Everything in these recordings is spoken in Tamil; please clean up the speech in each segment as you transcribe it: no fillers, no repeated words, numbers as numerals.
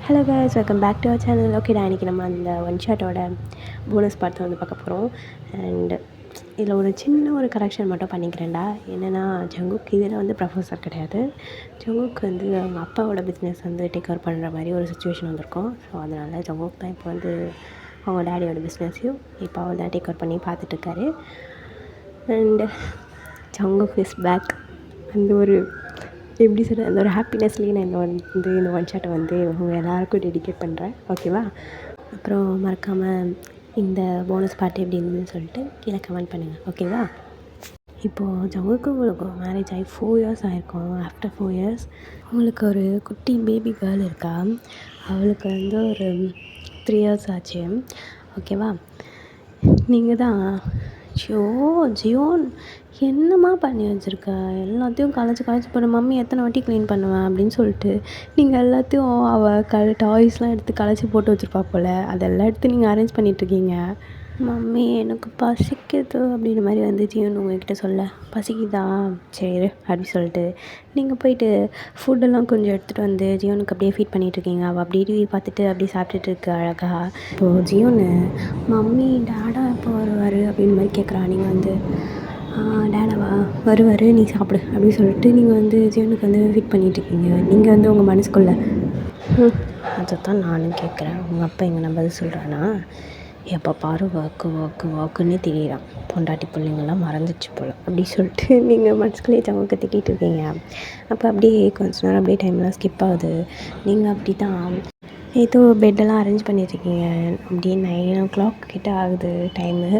Hello guys, welcome back to our channel. Okay, இன்றைக்கி நம்ம அந்த ஒன் ஷாட்டோட போனஸ் பார்த்து வந்து பார்க்க போகிறோம். அண்ட் இதில் ஒரு சின்ன ஒரு கரெக்ஷன் மட்டும் பண்ணிக்கிறேன்டா. என்னென்னா, ஜங்குக் இதில் வந்து ப்ரொஃபஸர் கிடையாது. ஜங்குக் வந்து அவங்க அப்பாவோட பிஸ்னஸ் வந்து டேக் ஓவர் பண்ணுற மாதிரி ஒரு சுச்சுவேஷன் வந்திருக்கும். ஸோ அதனால் ஜங்குக் தான் இப்போ வந்து அவங்க டேடியோட பிஸ்னஸையும் இப்போ அவர் தான் டேக் ஓவர் பண்ணி பார்த்துட்ருக்காரு. And Jungkook is back. அந்த ஒரு எப்படி சொல்கிறது, அந்த ஒரு ஹாப்பினஸ்லேயே நான் இந்த ஒன் ஷாட்டை வந்து உங்கள் எல்லாேருக்கும் டெடிகேட் பண்ணுறேன். ஓகேவா? அப்புறம் மறக்காமல் இந்த போனஸ் பார்ட்டி எப்படி இருந்ததுன்னு சொல்லிட்டு கீழே கமெண்ட் பண்ணுங்கள். ஓகேவா? இப்போது ஜங்குக்கு உங்களுக்கு மேரேஜ் ஆகி 4 years ஆகிருக்கும். ஆஃப்டர் 4 years உங்களுக்கு ஒரு குட்டி பேபி கேர்ள் இருக்கா. அவளுக்கு வந்து ஒரு 3 years ஆச்சு. ஓகேவா? நீங்கள் தான் ஜியோன் என்னம்மா பண்ணி வச்சுருக்க, எல்லாத்தையும் கலைச்சி போட மம்மி எத்தனை வாட்டி க்ளீன் பண்ணுவேன் அப்படின்னு சொல்லிட்டு நீங்கள் எல்லாத்தையும் அவள் டாய்ஸ்லாம் எடுத்து கலைச்சி போட்டு வச்சுருப்பா போல். அதெல்லாம் எடுத்து நீங்கள் அரேஞ்ச் பண்ணிகிட்ருக்கீங்க. மம்மி எனக்கு பசிக்குது அப்படின்ற மாதிரி வந்து ஜியோன் உங்கள்கிட்ட சொல்ல, பசிக்குதா சரி அப்படி சொல்லிட்டு நீங்கள் போயிட்டு ஃபுட்டெல்லாம் கொஞ்சம் எடுத்துகிட்டு வந்து ஜியோனுக்கு அப்படியே ஃபீட் பண்ணிகிட்ருக்கீங்க. அவள் அப்படியே டிவி பார்த்துட்டு அப்படியே சாப்பிட்டுட்டு இருக்கு அழகாக. இப்போது ஜியோனு மம்மி டாடா எப்போ வருவார் அப்படின்னு மாதிரி கேட்குறா. நீங்கள் வந்து டேடாவா வருவார், நீ சாப்பிடு அப்படின்னு சொல்லிட்டு நீங்கள் வந்து ஜியோனுக்கு வந்து ஃபீட் பண்ணிகிட்ருக்கீங்க. நீங்கள் வந்து உங்கள் மனசுக்குள்ளே அதைத்தான் நானும் கேட்குறேன், உங்கள் அப்பா எங்கே பதில் சொல்கிறான்னா, எப்போ பாரு வாக்குன்னே திரியிறான், பொண்டாட்டி பிள்ளைங்கள்லாம் மறந்துச்சு போல் அப்படி சொல்லிட்டு நீங்கள் மனசுக்குள்ளேயே ஜங்குக்கு திட்டிகிட்டு இருக்கீங்க. அப்போ அப்படியே கொஞ்ச நேரம் அப்படியே டைம்லாம் ஸ்கிப் ஆகுது. நீங்கள் அப்படி தான் ஏதோ பெட்டெல்லாம் அரேஞ்ச் பண்ணியிருக்கீங்க. அப்படியே 9 o'clock கிட்டே ஆகுது டைமு.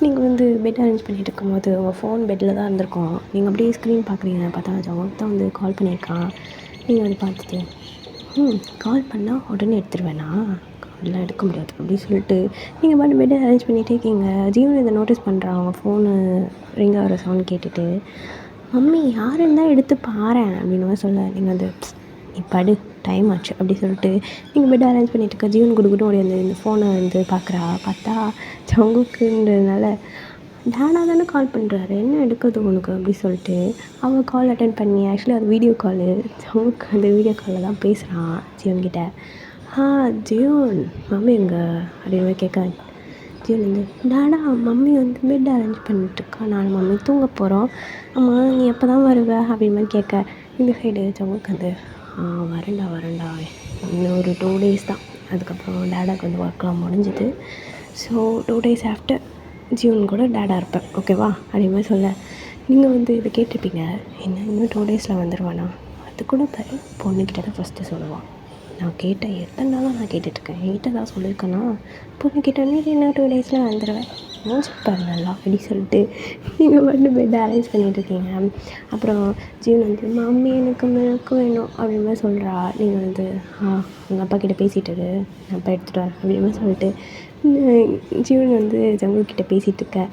நீங்கள் வந்து பெட் அரேஞ்ச் பண்ணிகிட்டு இருக்கும்போது உங்கள் ஃபோன் பெட்டில் தான் இருந்திருக்கோம். நீங்கள் அப்படியே ஸ்க்ரீன் பார்க்குறீங்க. பார்த்தா ஜங்குக்கு தான் வந்து கால் பண்ணியிருக்கான். நீங்கள் வந்து பார்த்துட்டு கால் பண்ணால் உடனே எடுத்துருவேண்ணா, கால்லாம் எடுக்க முடியாது அப்படின்னு சொல்லிட்டு நீங்கள் பாட்டு பெட்டை அரேஞ்ச் பண்ணிகிட்டே இருக்கீங்க. ஜீவன் இதை நோட்டீஸ் பண்ணுறான். அவங்க ஃபோனு ரிங் ஆகிற சவுண்ட் கேட்டுட்டு, மம்மி யாருன்னு தான் எடுத்து பாரேன் அப்படின்னு சொல்ல, நீங்கள் வந்து நீ படு டைம் ஆச்சு அப்படி சொல்லிட்டு நீங்கள் பெட்டை அரேஞ்ச் பண்ணிகிட்டு இருக்க. ஜீவன் கொடுக்கிட்டு ஓடி வந்து இந்த ஃபோனை வந்து பார்க்குறா. பார்த்தா ஜங்குக்குன்றதுனால டேடா தானே கால் பண்ணுறாரு, என்ன எடுக்கிறது உனக்கு அப்படி சொல்லிட்டு அவள் கால் அட்டன் பண்ணி, ஆக்சுவலி அது வீடியோ காலு. ஜங்குக்கு அந்த வீடியோ காலில் தான் பேசுகிறான் ஜீவன்கிட்ட. ஜியோன் மம்மி எங்கே அப்படின்னு கேட்க, ஜியோன் வந்து டாடா மம்மி வந்து பெட் அரேஞ்ச் பண்ணிட்டுருக்கா, நான் மம்மி தூங்க போகிறோம், அம்மா நீ எப்போ தான் வருவ அப்படின்னு மாதிரி கேட்க, இந்த சைடு ஜங்குக்கு வந்து வரேன்டா இன்னும் ஒரு 2 days தான், அதுக்கப்புறம் டேடாக்கு வந்து ஒர்க்லாம் முடிஞ்சுது. ஸோ 2 days ஆஃப்டர் ஜியோன் கூட டேடா இருப்பேன். ஓகேவா? அதே மாதிரி சொல்ல, நீங்கள் வந்து இதை கேட்டிருப்பீங்க, என்ன இன்னும் 2 days வந்துடுவானா, அது கூட பாரு பொண்ணுக்கிட்ட தான் ஃபஸ்ட்டு சொல்லுவான். நான் கேட்டேன், எத்தனை நாளாக நான் கேட்டுட்ருக்கேன், என்கிட்ட தான் சொல்லியிருக்கேன்னா, பொண்ணுக்கிட்ட இன்னும் 2 days வந்துடுவேன், யோசிப்பாரு நல்லா அப்படி சொல்லிட்டு நீங்கள் வந்து பெட் அரேஞ்ச் பண்ணிகிட்ருக்கீங்க. அப்புறம் ஜீவன் வந்து மம்மி எனக்கு மில்க் வேணும் அப்படின்னு மாதிரி சொல்கிறா. நீங்கள் வந்து உங்கள் அப்பா கிட்டே பேசிகிட்டு நான் அப்பா எடுத்துகிட்டு வரேன் அப்படின்னு சொல்லிட்டு ஜீவன் வந்து ஜங்குக்கிட்ட பேசிகிட்டு இருக்க.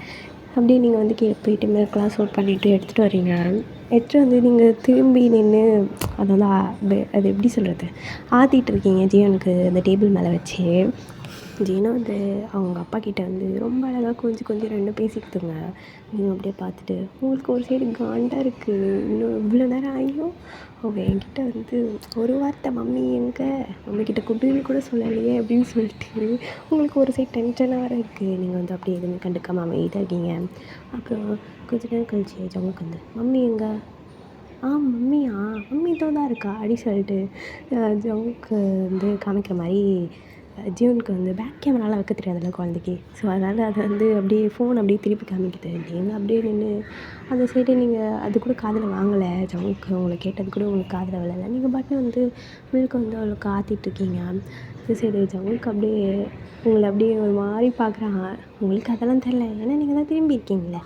அப்படியே நீங்கள் வந்து கீழே போயிட்டு மில்க்லாம் சோட் பண்ணிவிட்டு எடுத்துகிட்டு வரீங்க. எடுத்துகிட்டு வந்து நீங்கள் திரும்பி நின்று அதை வந்து அது எப்படி சொல்கிறது, ஆற்றிட்டுருக்கீங்க ஜீவனுக்கு அந்த டேபிள் மேலே வச்சு. ஜீவனும் வந்து அவங்க அப்பா கிட்டே வந்து ரொம்ப அழகாக கொஞ்சம் ரெண்டும் பேசிக்கிட்டுங்க. நீங்கள் அப்படியே பார்த்துட்டு உங்களுக்கு ஒரு சைடு காண்டாக இருக்குது. இன்னும் இவ்வளோ நேரம் ஆகியும் அவங்க என்கிட்ட வந்து ஒரு வார்த்தை மம்மி எங்கே மம்மிக்கிட்ட குட்டின்னு கூட சொல்லலையே அப்படின்னு சொல்லிட்டு உங்களுக்கு ஒரு சைடு டென்ஷனாக வேறு இருக்குது. நீங்கள் வந்து அப்படியே எதுவுமே கண்டுக்காமல் அமைதியாக இருக்கீங்க. அப்புறம் கொஞ்ச நேரம் கழிச்சு ஜங்குக்கு வந்து மம்மி எங்கே, மம்மியா மம்மி தான் இருக்கா அப்படி சொல்லிட்டு ஜங்குக்கு வந்து காமிக்கிற மாதிரி ஜீவனுக்கு வந்து பேக் கேமராலாம் வைக்க தெரியாதுல்ல குழந்தைக்கு. ஸோ அதனால் அதை வந்து அப்படியே ஃபோன் அப்படியே திருப்பி காமிக்குது. நீங்கள் அப்படியே நின்று அந்த சைடு நீங்கள் அது கூட காதில் வாங்கலை. ஜங்குக்கு உங்களை கேட்டது கூட உங்களுக்கு காதில் விழலை. நீங்கள் பாட்டு வந்து மில்க் வந்து அவளுக்கு ஆற்றிட்டுருக்கீங்க. அந்த சைடு ஜங்குக்கு அப்படியே உங்களை அப்படியே ஒரு மாதிரி பார்க்குறாங்க. உங்களுக்கு அதெல்லாம் தெரில, ஏன்னா நீங்கள் தான் திரும்பி இருக்கீங்களே.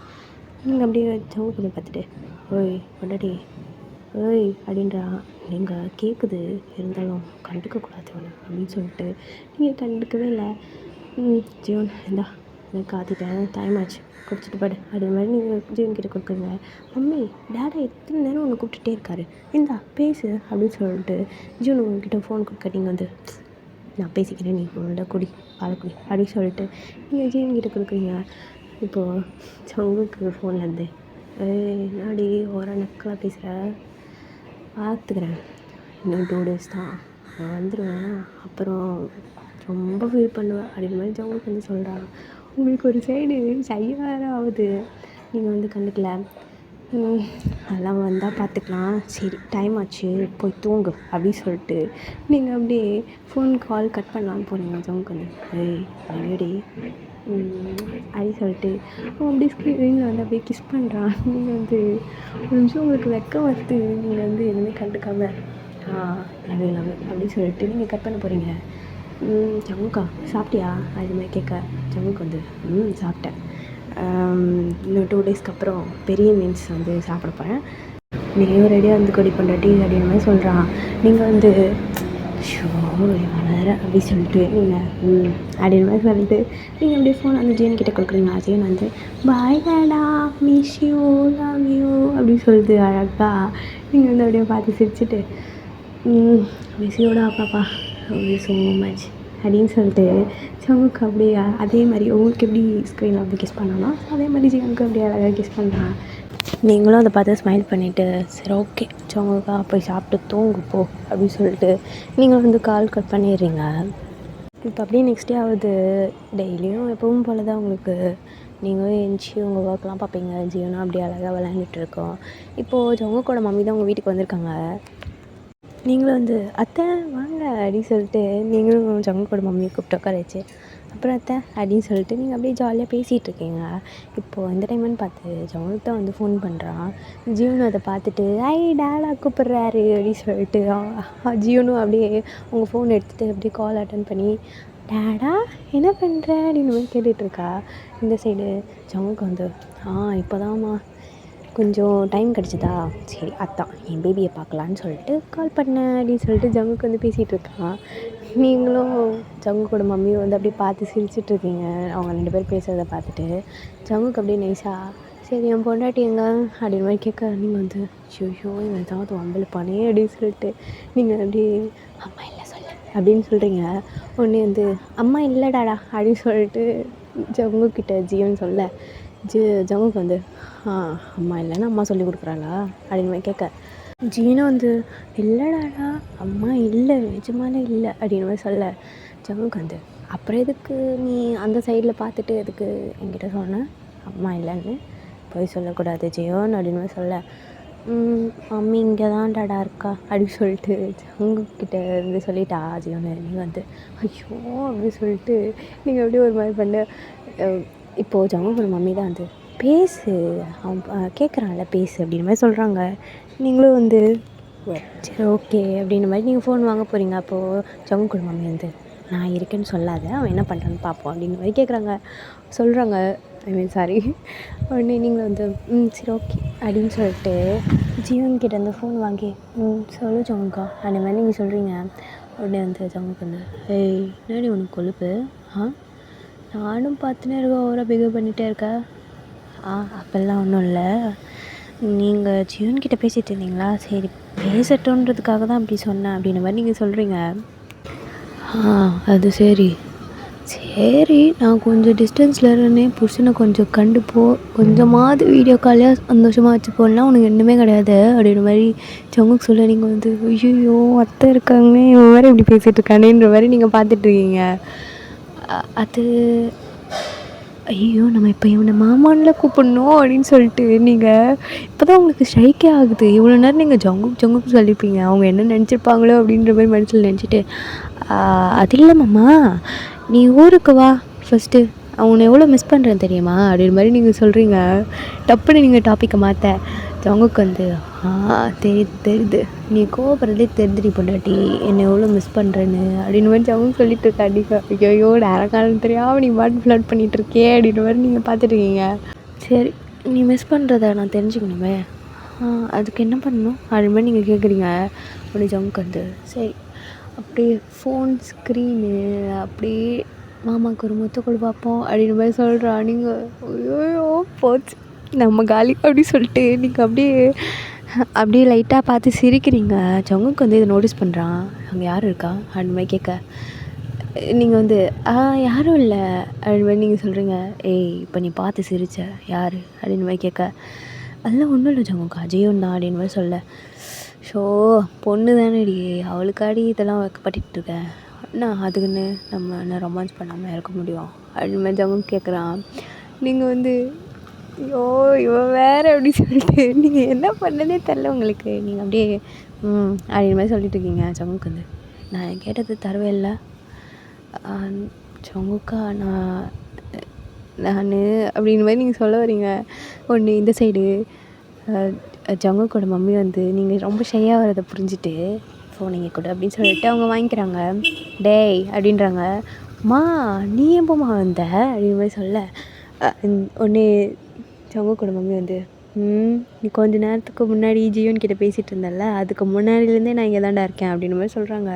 நீங்கள் அப்படியே ஜங்குக்கு பார்த்துட்டு பொண்டாட்டி அப்படின்றா. நீங்கள் கேட்குது, இருந்தாலும் கண்டுக்கக்கூடாது ஒன்று அப்படின்னு சொல்லிட்டு நீங்கள் கண்டுக்கவே இல்லை. ஜீவன் இந்தா எனக்கு ஆற்றிட்டேன், டைம் ஆச்சு, குடிச்சிட்டு பாடு அப்படின்ற மாதிரி நீங்கள் ஜீவன் கிட்டே கொடுக்குறீங்க. மம்மி டேடா எத்தனை நேரம் ஒன்று கூப்பிட்டுட்டே இருக்காரு, இந்தா பேசு அப்படின்னு சொல்லிட்டு ஜீவன் உங்கள்கிட்ட ஃபோன் கொடுக்க, நீங்கள் வந்து நான் பேசிக்கிறேன், நீ உங்கள்கிட்ட குடி பாலக்குடி அப்படின்னு சொல்லிட்டு நீங்கள் ஜீவன் கிட்டே கொடுக்குறீங்க. இப்போது ஜங்குக்கு ஃபோன்லேருந்து நாடி ஓர நக்கலாக பேசுகிற, பார்த்துக்கிறேன் இன்னும் 2 days தான், நான் வந்துடுவேன், அப்புறம் ரொம்ப ஃபீல் பண்ணுவேன் அப்படின்ற மாதிரி ஜங்குக் வந்து சொல்கிறான். உங்களுக்கு ஒரு சைடு ஷையாக வேறு ஆகுது, நீங்கள் வந்து கண்டுக்கல. அதெல்லாம் வந்தால் பார்த்துக்கலாம், சரி டைம் ஆச்சு போய் தூங்கு அப்படின்னு சொல்லிட்டு நீங்கள் அப்படியே ஃபோன் கால் கட் பண்ணலான்னு போனீங்க. ஜங்குக் வந்து ஏய் ரெடி அப்படி சொல்லிட்டு அவன் அப்படியே ஸ்க்ரீனில் வந்து அப்படியே கிஸ் பண்ணுறான். நீங்கள் வந்து ஒரு நிமிஷம் உங்களுக்கு வெக்கம் வந்து நீங்கள் வந்து எதுவுமே கண்டுக்காமல் லவ் லவ் அப்படின்னு சொல்லிட்டு நீங்கள் கட் பண்ண போகிறீங்க. ஜங்குக்கா சாப்பிட்டியா அது மாதிரி கேட்க ஜங்குக்கு வந்து சாப்பிட்டேன், இன்னும் 2 டேஸ்க்கு அப்புறம் பெரிய மீன்ஸ் வந்து சாப்பிட போகிறேன், நீயும் ரெடியாக வந்து கொடி பண்ணுறாட்டி அப்படின்ற மாதிரி சொல்கிறான். நீங்கள் வந்து ஷோ வேறு அப்படி சொல்லிட்டு நீங்கள் அப்படின்ற மாதிரி சொல்லிட்டு நீங்கள் அப்படியே ஃபோன் வந்து ஜீவன் கிட்டே கொடுக்குறீங்க. ஜீவன் வந்து bye daddy miss you love you அப்படின்னு சொல்லிட்டு அழகா நீங்கள் வந்து அப்படியே பார்த்து சிரிச்சுட்டு மிஸ் யூடா பாப்பா லவ் யூ ஸோ மச் அப்படின்னு சொல்லிட்டு ஜங்குக் அப்படியே அதே மாதிரி உங்களுக்கு எப்படி ஸ்க்ரீனில் அப்படி கிஸ் பண்ணாலும் அதே மாதிரி ஜங்குக்கு அப்படியே அழகாக கிஸ் பண்ணுறான். நீங்களும் அதை பார்த்து ஸ்மைல் பண்ணிவிட்டு சரி ஓகே ஜங்குக்கா போய் சாப்பிட்டு தூங்கு போ அப்படின்னு சொல்லிட்டு நீங்கள் வந்து கால் கட் பண்ணிடுறீங்க. இப்போ அப்படியே நெக்ஸ்ட் டே ஆகுது. டெய்லியும் எப்பவும் போல தான் உங்களுக்கு நீங்களும் எழுந்துச்சி உங்கள் ஒர்க்லாம் பார்ப்பீங்க. ஜீவனும் அப்படியே அழகாக விளையாண்டுட்ருக்கோம். இப்போது ஜங்குக்கோட மம்மி தான் உங்கள் வீட்டுக்கு வந்திருக்காங்க. நீங்களும் வந்து அத்தை வாங்க அப்படின்னு சொல்லிட்டு நீங்களும் ஜங்குக்கோட மம்மியை கூப்பிட்டு உட்கார வச்சு அப்புறம் அத்தை அப்படின்னு சொல்லிட்டு நீங்கள் அப்படியே ஜாலியாக பேசிகிட்ருக்கீங்க. இப்போது எந்த டைம்னு பார்த்து ஜங்குக் தான் வந்து ஃபோன் பண்ணுறான். ஜீவனும் அதை பார்த்துட்டு டேடா கூப்பிட்றாரு அப்படின்னு சொல்லிட்டு ஜீவனும் அப்படியே உங்கள் ஃபோன் எடுத்துகிட்டு அப்படியே கால் அட்டன் பண்ணி டேடா என்ன பண்ணுற அப்படின்னு மாதிரி கேட்டுட்ருக்கா. இந்த சைடு ஜங்குக் வந்து இப்போதாம்மா கொஞ்சம் டைம் கிடச்சிதா, சரி அதான் என் பேபியை பார்க்கலான்னு சொல்லிட்டு கால் பண்ணேன் அப்படின்னு சொல்லிட்டு ஜங்குக் வந்து பேசிகிட்ருக்கான். நீங்களும் ஜங்குக்கோட மம்மியும் வந்து அப்படியே பார்த்து சிரிச்சிட்ருக்கீங்க அவங்க 2 பேர் பேசுகிறத பார்த்துட்டு. ஜங்குக் அப்படியே நைஸாக சரி என் பொண்டாட்டி எங்க அப்படின்னு மாதிரி கேட்க நீங்கள் வந்து ஐயோ இவன் ஏதாவது வம்பளுப்பானே அப்படின்னு சொல்லிட்டு நீங்கள் அப்படியே அம்மா இல்லை சொல்லு அப்படின்னு சொல்கிறீங்க. உடனே வந்து அம்மா இல்லைடாடா அப்படின்னு சொல்லிட்டு ஜங்குக்கிட்ட ஜீவன் சொல்ல ஜங்குக் வந்து அம்மா இல்லைன்னா அம்மா சொல்லி கொடுக்குறாளா அப்படின்னு மாதிரி கேட்க ஜீவனும் வந்து இல்லைடாடா அம்மா இல்லை நிஜமாலே இல்லை அப்படின்னு மாதிரி சொல்ல ஜங்குக் வந்து அப்புறம் எதுக்கு நீ அந்த சைடில் பார்த்துட்டு எதுக்கு என்கிட்ட சொன்ன அம்மா இல்லைன்னு போய் சொல்லக்கூடாது ஜீவன் அப்படின்னு மாதிரி சொல்ல மம்மி இங்கே தான் டாடா இருக்கா அப்படின்னு சொல்லிட்டு ஜங்குக்கிட்ட இருந்து சொல்லிட்டா ஜீவன். நீங்கள் வந்து ஐயோ அப்படின்னு சொல்லிட்டு நீங்கள் அப்படியே ஒரு மாதிரி பண்ண. இப்போது ஜங்குக்கோட மம்மி தான் வந்து பேசு அவன் கேட்குறான்ல பேசு அப்படின்ற மாதிரி சொல்கிறாங்க. நீங்களும் வந்து சரி ஓகே அப்படின்ற மாதிரி நீங்கள் ஃபோன் வாங்க போகிறீங்க. அப்போது ஜங்குக்கோட மம்மி வந்து நான் இருக்கேன்னு சொல்லாத அவன் என்ன பண்ணுறான்னு பார்ப்போம் அப்படின்ற மாதிரி கேட்குறாங்க சொல்கிறாங்க. சாரி. உடனே நீங்கள் வந்து சரி ஓகே அப்படின்னு சொல்லிட்டு ஜீவன்கிட்ட வந்து ஃபோன் வாங்கி சொல்லு ஜங்குக்கா அந்த மாதிரி நீங்கள் சொல்கிறீங்க. உடனே வந்து ஜங்குக் வந்து என்னடி உனக்கு கொழுப்பு நானும் பார்த்துனே இருக்க ஓவராக பிஹேவ் பண்ணிகிட்டே இருக்க அப்போல்லாம் ஒன்றும் இல்லை, நீங்கள் ஜீவன்கிட்ட பேசிகிட்டு இருந்தீங்களா சரி பேசட்டோன்றதுக்காக தான் அப்படி சொன்னேன் அப்படின்ற மாதிரி நீங்கள் சொல்கிறீங்க. அது சரி நான் கொஞ்சம் டிஸ்டன்ஸில் இருந்தே புருஷனை கொஞ்சம் கொஞ்சமாவது வீடியோ காலையாக சந்தோஷமாக வச்சு போடலாம் உனக்கு ஒன்றுமே கிடையாது அப்படின்ற மாதிரி ஜங்குக் சொல்ல நீங்கள் வந்து ஐயோ அத்தை இருக்காங்களே இவன் வேறு இப்படி பேசிகிட்டு இருக்கானேன்ற மாதிரி நீங்கள் பார்த்துட்ருக்கீங்க. அது ஐயோ நம்ம இப்போ இவனை மாமான்ல கூப்பிடணும் அப்படின்னு சொல்லிட்டு நீங்கள் இப்போ தான் உங்களுக்கு ஸ்ட்ரைக்கே ஆகுது. இவ்வளோ நேரம் நீங்கள் ஜங்குக் சொல்லியிருப்பீங்க அவங்க என்ன நினச்சிருப்பாங்களோ அப்படின்ற மாதிரி மனசில் நினச்சிட்டு அது இல்லை மாமா நீ ஊருக்கு வா ஃபஸ்ட்டு அவனை எவ்வளோ மிஸ் பண்ணுறேன் தெரியுமா அப்படின்ற மாதிரி நீங்கள் சொல்கிறீங்க. டப்புன்னு நீங்கள் டாப்பிக்கை மாற்ற ஜங்குக் வந்து தெரியுது நீ கோவப்படுறதே தெரிஞ்சுடி பொண்டாட்டி என்னை எவ்வளோ மிஸ் பண்ணுறேன்னு அப்படின்னு மாதிரி ஜங்குக் சொல்லிட்டு இருக்கா. அடிக்க ஐயோ நேரக்காலம் தெரியாமல் நீ பாட்டு ஃப்ளட் பண்ணிகிட்ருக்கே அப்படின்ற மாதிரி நீங்கள் பார்த்துட்ருக்கீங்க. சரி நீ மிஸ் பண்ணுறத நான் தெரிஞ்சுக்கணுமே அதுக்கு என்ன பண்ணணும் அப்படின்ற மாதிரி நீங்கள் கேட்குறீங்க. அப்படி ஜங்குக் வந்து சரி அப்படியே ஃபோன் ஸ்க்ரீனு அப்படியே மாமாவுக்கு ஒரு முத்த கொடு பார்ப்போம் அப்படின்ற மாதிரி சொல்கிறா. நீங்கள் ஐயோ போச்சு நம்ம காலி அப்படி சொல்லிட்டு நீங்கள் அப்படியே லைட்டாக பார்த்து சிரிக்கிறீங்க. ஜங்குக் வந்து இதை நோட்டீஸ் பண்ணுறான். அங்கே யார் இருக்கா அப்படின்ற மாதிரி கேட்க நீங்கள் வந்து யாரும் இல்லை அப்படின்ற மாதிரி நீங்கள் சொல்கிறீங்க. இப்போ நீ பார்த்து சிரிச்ச யார் அப்படின்ற மாதிரி கேட்க அதெல்லாம் ஒன்றும் இல்லை ஜங்குக்கா ஜீவன் தான் அப்படின்ற மாதிரி சொல்ல ஷோ பொண்ணு தானேடி, அவளுக்காடி இதெல்லாம் வைக்கப்பட்டுட்டு இருக்க. என்ன அதுக்குன்னு நம்ம என்ன ரொமான்ஸ் பண்ணாமல் இருக்க முடியும் அப்படின்னு மாதிரி ஜங்குக் கேட்குறான். நீங்கள் வந்து ஐயோ இவன் வேறு அப்படி சொல்லிட்டு நீங்கள் என்ன பண்ணதே தெரில உங்களுக்கு, நீங்கள் அப்படியே அப்படின்ற மாதிரி சொல்லிட்டு இருக்கீங்க. ஜங்குக் வந்து நான் கேட்டது தரவே இல்லை. ஜங்குக்கா நான் அப்படின்ற மாதிரி நீங்கள் சொல்ல வரீங்க. ஒன்று இந்த சைடு ஜங்குக்கோட மம்மி வந்து நீங்கள் ரொம்ப ஷையாக வரதை புரிஞ்சுட்டு ஃபோன் நீங்கள் கொடு அப்படின்னு சொல்லிட்டு அவங்க வாங்கிக்கிறாங்க. டேய் அப்படின்றாங்க. மா நீ எப்போம்மா வந்த அப்படின்ற மாதிரி சொல்ல ஒன்று ஜங்குக்கோட மம்மி வந்து நீ கொஞ்ச நேரத்துக்கு முன்னாடி ஜியோன் கிட்ட பேசிகிட்டு இருந்தல, அதுக்கு முன்னாடிலேருந்தே நான் இங்கே தான்டா இருக்கேன் அப்படின்ற மாதிரி சொல்கிறாங்க.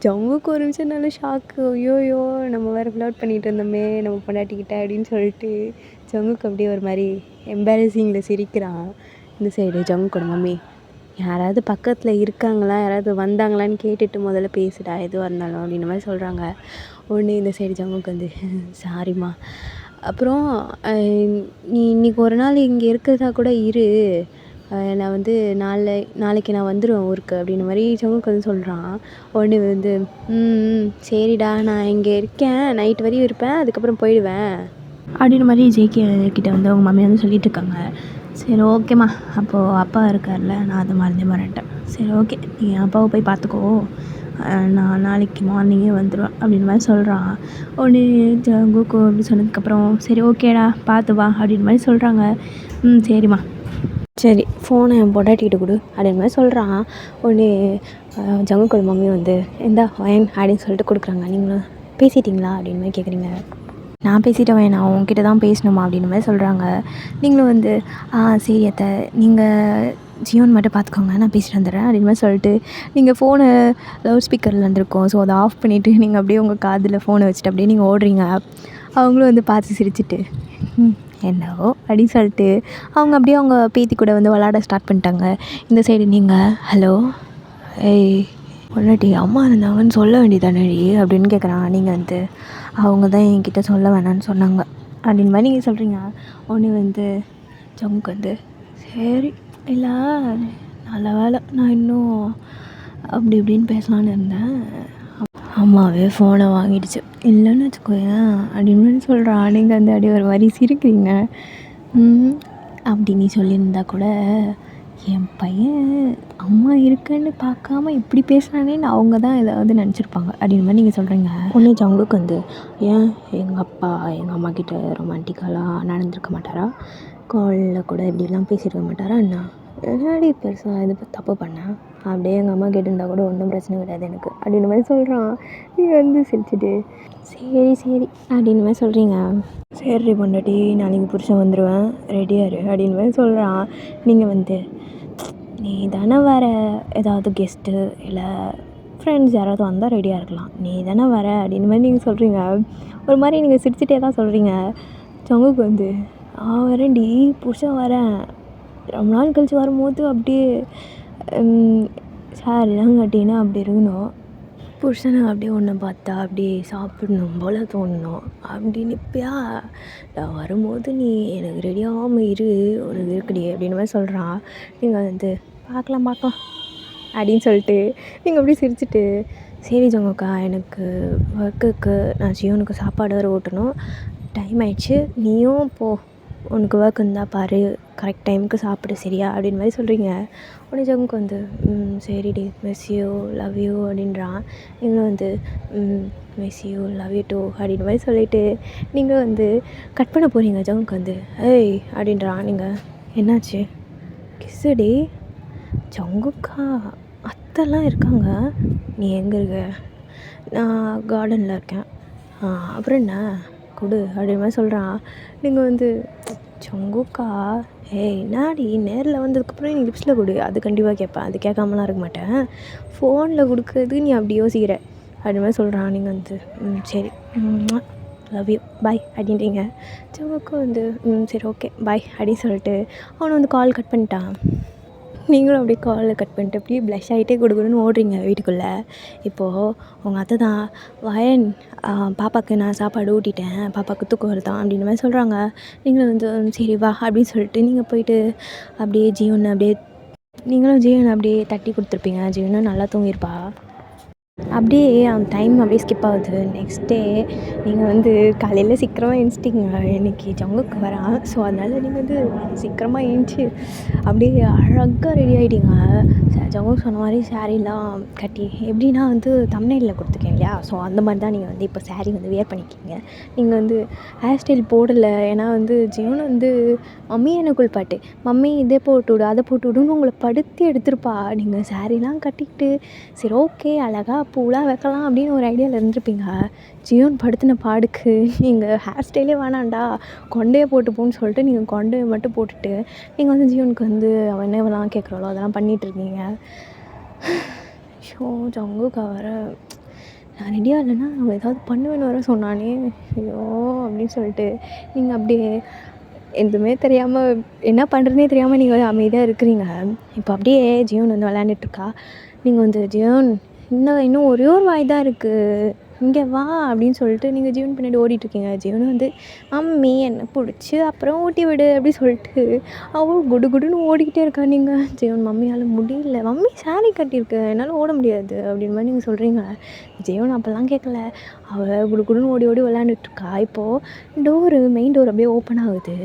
ஜங்குக்கு ஒரு நிமிஷம் நல்ல ஷாக்கு. ஐயோயோ நம்ம வேறு ஃப்ளர்ட் பண்ணிகிட்டு இருந்தோமே நம்ம பொண்டாட்டிக்கிட்ட அப்படின்னு சொல்லிட்டு ஜங்குக்கு அப்படியே ஒரு மாதிரி எம்பாரசிங்கில் சிரிக்கிறான். இந்த சைடு ஜங்குக்கோட மம்மி யாராவது பக்கத்தில் இருக்காங்களா, யாராவது வந்தாங்களான்னு கேட்டுட்டு முதல்ல பேசுடா எதுவாக இருந்தாலும் அப்படின்ற மாதிரி சொல்கிறாங்க. ஒன்று இந்த சைடு ஜங்குக்கு வந்து சாரிம்மா, அப்புறம் நீ இன்றைக்கி ஒரு நாள் இங்கே இருக்கிறதா கூட இரு, நான் வந்து நாளைக்கு நான் வந்துடுவேன் ஊருக்கு அப்படின்ற மாதிரி ஜங்குக்கு வந்து சொல்கிறான். உடனே வந்து சரிடா நான் இங்கே இருக்கேன், நைட் வரையும் இருப்பேன், அதுக்கப்புறம் போயிடுவேன் அப்படின்ற மாதிரி ஜேகே கிட்ட வந்து அவங்க மம்மி வந்து சொல்லிட்டு இருக்காங்க. சரி ஓகேம்மா, அப்போது அப்பா இருக்கார்ல, நான் அதை மறந்துட்டேன். சரி ஓகே, நீ அப்பாவை போய் பார்த்துக்கோ, நான் நாளைக்கு மார்னிங்கே வந்துடுவேன் அப்படின்ற மாதிரி சொல்கிறான். உடனே ஜங்குக்கு அப்படி சொன்னதுக்கப்புறம் சரி ஓகேடா பார்த்து வா அப்படின்ற மாதிரி சொல்கிறாங்க. சரிம்மா, சரி ஃபோனை என் பொண்டாட்டிக்கிட்ட கொடு அப்படின்ற மாதிரி சொல்கிறான். உடனே ஜங்குக்கோட மம்மி வந்து எந்தா வயன் அப்படின்னு சொல்லிட்டு கொடுக்குறாங்க. நீங்களும் பேசிட்டிங்களா அப்படின்னு மாதிரி கேட்குறீங்க. நான் பேசிட்டேன் வேணா, உங்ககிட்ட தான் பேசணுமா அப்படின்ற மாதிரி சொல்கிறாங்க. நீங்களும் வந்து சரி அத்தை, நீங்கள் ஜியோன் மட்டும் பார்த்துக்கோங்க, நான் பேசிட்டு வந்துடுறேன் அப்படின்ற மாதிரி சொல்லிட்டு நீங்கள் ஃபோனை லவுட் ஸ்பீக்கரில் இருந்திருக்கோம், ஸோ அதை ஆஃப் பண்ணிவிட்டு நீங்கள் அப்படியே உங்கள் காதில் ஃபோனை வச்சுட்டு அப்படியே நீங்கள் ஓடுறீங்க. அவங்களும் வந்து பார்த்து சிரிச்சுட்டு என்னவோ அப்படின்னு சொல்லிட்டு அவங்க அப்படியே அவங்க பேத்தி கூட வந்து விளாட ஸ்டார்ட் பண்ணிட்டாங்க. இந்த சைடு நீங்கள் ஹலோ ஏய் பொண்டாட்டி அம்மா இருந்தாங்கன்னு சொல்ல வேண்டியதானடி அப்படின்னு கேட்குறான். நீங்கள் வந்து அவங்க தான் என்கிட்ட சொல்ல வேணான்னு சொன்னாங்க அப்படின் மாதிரி நீங்கள் சொல்கிறீங்க. உடனே வந்து ஜங்குக்கு வந்து சரி இல்லை நல்ல வேலை, நான் இன்னும் அப்படி இப்படின்னு பேசலான்னு இருந்தேன், அம்மாவே ஃபோனை வாங்கிடுச்சு, இல்லைன்னு வச்சுக்கோயேன் அப்படின்னு சொல்கிறான். நீங்கள் வந்து அப்படியே ஒரு மாதிரி சிரிக்கிறீங்க. அப்படி நீ சொல்லியிருந்தா கூட என் பையன் அம்மா இருக்குன்னு பார்க்காம இப்படி பேசுகிறானேன்னு அவங்க தான் ஏதாவது நினச்சிருப்பாங்க அப்படின்ற மாதிரி நீங்கள் சொல்கிறீங்க. ஒன்று ஜங்குக்கு வந்து ஏன் எங்கள் அப்பா எங்கள் அம்மா கிட்ட ரொமான்டிக்கெல்லாம் நடந்திருக்க மாட்டாரா, காலில் கூட இப்படிலாம் பேசியிருக்க மாட்டாரா, என்னடி பெருசாக இது தப்பு பண்ணேன், அப்படியே எங்கள் அம்மா கேட்டிருந்தா கூட ஒன்றும் பிரச்சனை கிடையாது எனக்கு அப்படின்ற மாதிரி சொல்கிறான். நீங்கள் வந்து சிரிச்சுட்டு சரி சரி அப்படின்ற மாதிரி சொல்கிறீங்க. சரி பொண்டாட்டி நாளைக்கு புருஷன் வந்துடுவேன் ரெடியாரு அப்படின்ற மாதிரி சொல்கிறான். நீங்கள் வந்து நீ தானே வேறு ஏதாவது கெஸ்ட்டு இல்லை ஃப்ரெண்ட்ஸ் யாராவது வந்தால் ரெடியாக இருக்கலாம், நீ தானே வர அப்படின்ற மாதிரி நீங்கள் சொல்கிறீங்க. ஒரு மாதிரி நீங்கள் சிரிச்சுட்டே தான் சொல்கிறீங்க. ஜங்குக்கு வந்து வரேன்டி புருஷன் வரேன், ரொம்ப நாள் கழிச்சு வரும்போது அப்படியே சாரிலாம் கட்டினா அப்படி இருக்கணும், புருஷனை அப்படியே ஒன்றை பார்த்தா அப்படியே சாப்பிடணும் போல் தோணணும் அப்படின்னு இப்பயா நான் வரும்போது நீ எனக்கு ரெடியாகாமல் இரு ஒரு இருக்குடி அப்படின்ற மாதிரி சொல்கிறான். நீங்கள் வந்து பார்க்கலாம் அப்படின்னு சொல்லிட்டு நீங்கள் அப்படியே சிரிச்சுட்டு சரி ஜங்குக்கா எனக்கு ஒர்க்குக்கு நான் ஜியோனுக்கு சாப்பாடு வேறு ஓட்டணும், டைம் ஆயிடுச்சு, நீயும் போ உனக்கு ஒர்க் இருந்தால் பாரு, கரெக்ட் டைமுக்கு சாப்பிடு சரியா அப்படின்ற மாதிரி சொல்கிறீங்க. உடனே ஜங்குக்கு வந்து சரிடி மிஸ் யூ லவ் யூ அப்படின்றான். நீங்களும் வந்து miss you love you too அப்படின்ற மாதிரி சொல்லிவிட்டு நீங்கள் வந்து கட் பண்ண போகிறீங்க. ஜங்குக்கு வந்து ஏய் அப்படின்றான். நீங்கள் என்னாச்சு கிஸ்ஸடி, ஜங்குக்கா அத்தைலாம் இருக்காங்க, நீ எங்கே இருக்க, நான் கார்டனில் இருக்கேன், அப்புறம் என்ன கொடு அப்படின்ற மாதிரி சொல்கிறான். நீங்கள் வந்து ஜங்குக்கா ஏய் என்னாடி நேரில் வந்ததுக்கப்புறம் நீ லிப்ஸில் கொடு, அது கண்டிப்பாக கேட்பேன், அது கேட்காமலாம் இருக்க மாட்டேன், ஃபோனில் கொடுக்குறது நீ அப்படி யோசிக்கிற அப்படின்ற மாதிரி சொல்கிறான். நீங்கள் வந்து சரி லவ் யூ பாய் அப்படின்றீங்க. ஜங்குக்கு வந்து சரி ஓகே பாய் அப்படின்னு சொல்லிட்டு அவனை வந்து கால் கட் பண்ணிட்டான். நீங்களும் அப்படியே காலில் கட் பண்ணிட்டு அப்படியே ப்ளஷ் ஆகிட்டே கொடுக்கணுன்னு ஓடுறீங்க வீட்டுக்குள்ளே. இப்போது உங்கள் அத்தை தான் வயன் பாப்பாவுக்கு நான் சாப்பாடு ஊட்டிட்டேன், பாப்பாவுக்கு தூக்கம் வருதான் அப்படின்ற மாதிரி சொல்கிறாங்க. நீங்களும் வந்து சரி வா அப்படின்னு சொல்லிட்டு நீங்கள் போயிட்டு அப்படியே ஜியோன்னு அப்படியே நீங்களும் ஜீவனை அப்படியே தட்டி கொடுத்துருப்பீங்க. ஜீவனும் நல்லா தூங்கியிருப்பா. அப்படியே அந்த டைம் அப்படியே ஸ்கிப் ஆகுது. நெக்ஸ்ட் டே நீங்கள் வந்து காலையில் சீக்கிரமாக எழுந்திச்சிட்டிங்க. இன்றைக்கி ஜங்குக்கு வரான். ஸோ அதனால் நீங்கள் வந்து சீக்கிரமாக எழுந்துச்சி அப்படியே அழகாக ரெடி ஆகிட்டீங்க. ஜங்குக்கு சொன்ன மாதிரி சாரீலாம் கட்டி எப்படின்னா வந்து தம்ப்நெயிலில் கொடுத்துருக்கேன் இல்லையா? ஸோ அந்த மாதிரி தான் நீங்கள் வந்து இப்போ சாரீ வந்து வியர் பண்ணிக்கிங்க. நீங்கள் வந்து ஹேர் ஸ்டைல் போடலை. ஏன்னா வந்து ஜீவன் வந்து மம்மி என்ன குளிப்பாட்டு, மம்மி இதை போட்டு விடு, அதை போட்டு விடுன்னு உங்களை படுத்தி எடுத்திருப்பா. நீங்கள் சாரீலாம் கட்டிக்கிட்டு சரி ஓகே அழகாக பூலாம் வைக்கலாம் அப்படின்னு ஒரு ஐடியாவில் இருந்திருப்பீங்க. ஜீவன் படுத்தின பாடுக்கு நீங்கள் ஹேர் ஸ்டைலே வேணாண்டா, கொண்டையை போட்டுப்போன்னு சொல்லிட்டு நீங்கள் கொண்டையை மட்டும் போட்டுட்டு நீங்கள் வந்து ஜீவனுக்கு வந்து அவன் என்னவெல்லாம் கேட்குறாளோ அதெல்லாம் பண்ணிகிட்ருக்கீங்க. ஷோ ஜங்குக்கா வர நான் ரெடியாக இல்லைன்னா அவன் ஏதாவது பண்ணுவேன்னு வர சொன்னானே, ஐயோ அப்படின்னு சொல்லிட்டு நீங்கள் அப்படியே எதுவுமே தெரியாமல் என்ன பண்ணுறதுனே தெரியாமல் நீங்கள் அமைதியாக இருக்கிறீங்க. இப்போ அப்படியே ஜீவன் வந்து விளையாண்டுட்ருக்கா. நீங்கள் வந்து ஜீவன் இன்னும் ஒரே ஒரு வாய் தான் இருக்குது, இங்கே வா அப்படின்னு சொல்லிட்டு நீங்கள் ஜீவன் பின்னாடி ஓடிட்டுருக்கீங்க. ஜீவன் வந்து மம்மி என்னை பிடிச்சி அப்புறம் ஊட்டி விடு அப்படி சொல்லிட்டு அவள் குடு குடுன்னு ஓடிக்கிட்டே இருக்கா. நீங்கள் ஜீவன் மம்மியால் முடியல, மம்மி சாரீ கட்டியிருக்கு என்னால் ஓட முடியாது அப்படின்னு மாதிரி நீங்கள் சொல்கிறீங்க. ஜீவன் அப்போல்லாம் கேட்கல, அவள் குடு குடுன்னு ஓடி ஓடி விளையாண்டுட்ருக்கா. இப்போது மெயின் டோர் அப்படியே ஓப்பன் ஆகுது.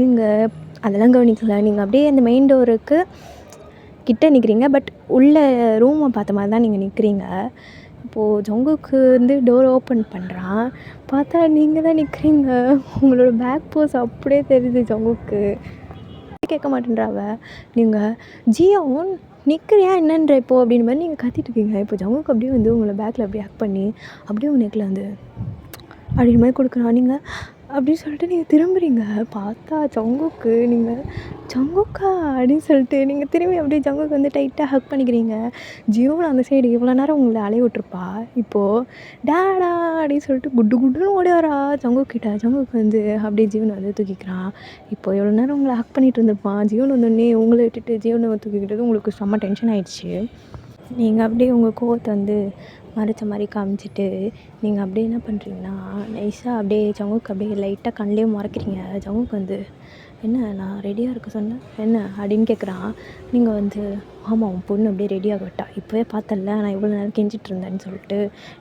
நீங்கள் அதெல்லாம் கவனிக்கல. நீங்கள் அப்படியே அந்த மெயின் டோருக்கு கிட்ட நிற்கிறீங்க. பட் உள்ள ரூமை பார்த்த மாதிரி தான் நீங்கள் நிற்கிறீங்க. இப்போது ஜங்குக்கு வந்து டோர் ஓப்பன் பண்ணுறான். பார்த்தா நீங்கள் தான் நிற்கிறீங்க. உங்களோட பேக் போஸ் அப்படியே தெரியுது ஜங்குக்கு. கேட்க மாட்டேன்றாவ. நீங்கள் ஜியோன் நிற்கிறியா என்னன்ற இப்போது அப்படின்னு மாதிரி நீங்கள் கத்திட்ருக்கீங்க. இப்போ ஜங்குக்கு அப்படியே வந்து உங்களை பேக்கில் அப்படியே ஹக் பண்ணி அப்படியே உங்கள் நெக்கில் வந்து அப்படின்னு மாதிரி கொடுக்குறான். நீங்கள் அப்படின்னு சொல்லிட்டு நீங்கள் திரும்புறீங்க. பார்த்தா ஜங்குக்கு நீங்கள் ஜங்குக்கா அப்படின்னு சொல்லிட்டு நீங்கள் திரும்பி அப்படியே ஜங்குக்கு வந்து டைட்டாக ஹக் பண்ணிக்கிறீங்க. ஜியோன் அந்த சைடு இவ்வளோ நேரம் உங்களை அலைய விட்ருப்பா. இப்போது டேடா அப்படின்னு சொல்லிட்டு குட்டு குட்டுன்னு ஓடி வரா ஜங்குக்கிட்ட. ஜங்குக்கு வந்து அப்படியே ஜீவனை வந்து தூக்கிக்கிறான். இப்போ எவ்வளோ நேரம் உங்களை ஹக் பண்ணிகிட்டு இருந்திருப்பான். ஜீவன் வந்தோடனே உங்களை விட்டுட்டு ஜீவனை தூக்கிக்கிட்டது உங்களுக்கு செம்ம டென்ஷன் ஆகிடுச்சு. நீங்கள் அப்படியே உங்கள் கோவத்தை வந்து மறைச்ச மாதிரி காமிச்சிட்டு நீங்கள் அப்படியே என்ன பண்ணுறீங்கன்னா நைஸாக அப்படியே ஜங்குக்கு அப்படியே லைட்டாக கண்ணிலே முறைக்கிறீங்க. ஜங்குக்கு வந்து என்ன நான் ரெடியாக இருக்க சொன்னேன் என்ன அப்படின்னு கேட்குறான். நீங்கள் வந்து ஆமாம் உன் பொண்ணு அப்படியே ரெடியாக விட்டா, இப்போவே பார்த்தல நான் இவ்வளோ நேரம் கெஞ்சிட்டு இருந்தேன்னு சொல்லிட்டு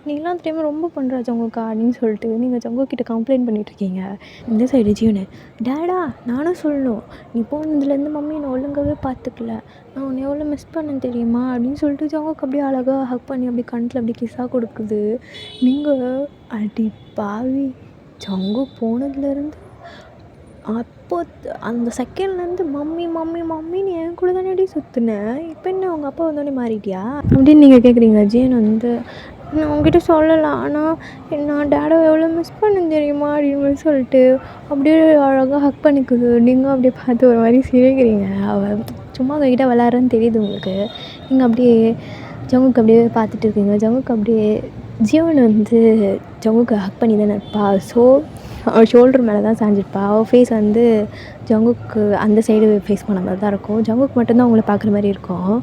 நீங்களாம் டைம் ரொம்ப பண்ணுற ஜங்குக்கா அப்படின்னு சொல்லிட்டு நீங்கள் ஜங்குக்கிட்ட கம்ப்ளைண்ட் பண்ணிகிட்ருக்கீங்க. இந்த சைடு ஜீவனு டேடா நானும் சொல்லணும், நீ போனதுலேருந்து மம்மி என்னை ஒழுங்காகவே பார்த்துக்கல, நான் உன்னை எவ்வளோ மிஸ் பண்ணேன் தெரியுமா அப்படின்னு சொல்லிட்டு ஜங்குக்கு அப்படியே அழகாக ஹக் பண்ணி அப்படி கண்ணில் அப்படி கிஸ்ஸாக கொடுக்குது. நீங்கள் அடி பாவி, ஜங்கு போனதுலேருந்து அப்போ அந்த செகண்ட்லேருந்து மம்மி மம்மி மம்மின்னு என் கூட தானே சுற்றுனேன், இப்போ என்ன உங்கள் அப்பா வந்தோடனே மாறிட்டியா அப்படின்னு நீங்கள் கேட்குறீங்க. ஜீவன் வந்து நான் உங்ககிட்ட சொல்லலாம், ஆனால் நான் டேடாவை எவ்வளோ மிஸ் பண்ணேன் தெரியுமா அப்படின்னு சொல்லிட்டு அப்படியே அழகாக ஹக் பண்ணிக்குது. நீங்கள் அப்படியே பார்த்து ஒரு மாதிரி சிரிக்கிறீங்க. அவள் சும்மா உங்ககிட்ட விளாட்றன்னு தெரியுது உங்களுக்கு. நீங்கள் அப்படியே ஜங்குக்கு அப்படியே பார்த்துட்டு இருக்கீங்க. ஜங்குக்கு அப்படியே ஜீவன் வந்து ஜங்குக்கு ஹக் பண்ணி தானே இருப்பா. ஸோ அவள் ஷோல்டர் மேலே தான் சாஞ்சிருப்பா. அவள் ஃபேஸ் வந்து ஜங்குக்கு அந்த சைடு ஃபேஸ் பண்ண மாதிரி தான் இருக்கும். ஜங்குக்கு மட்டும்தான் உங்களை பார்க்குற மாதிரி இருக்கும்.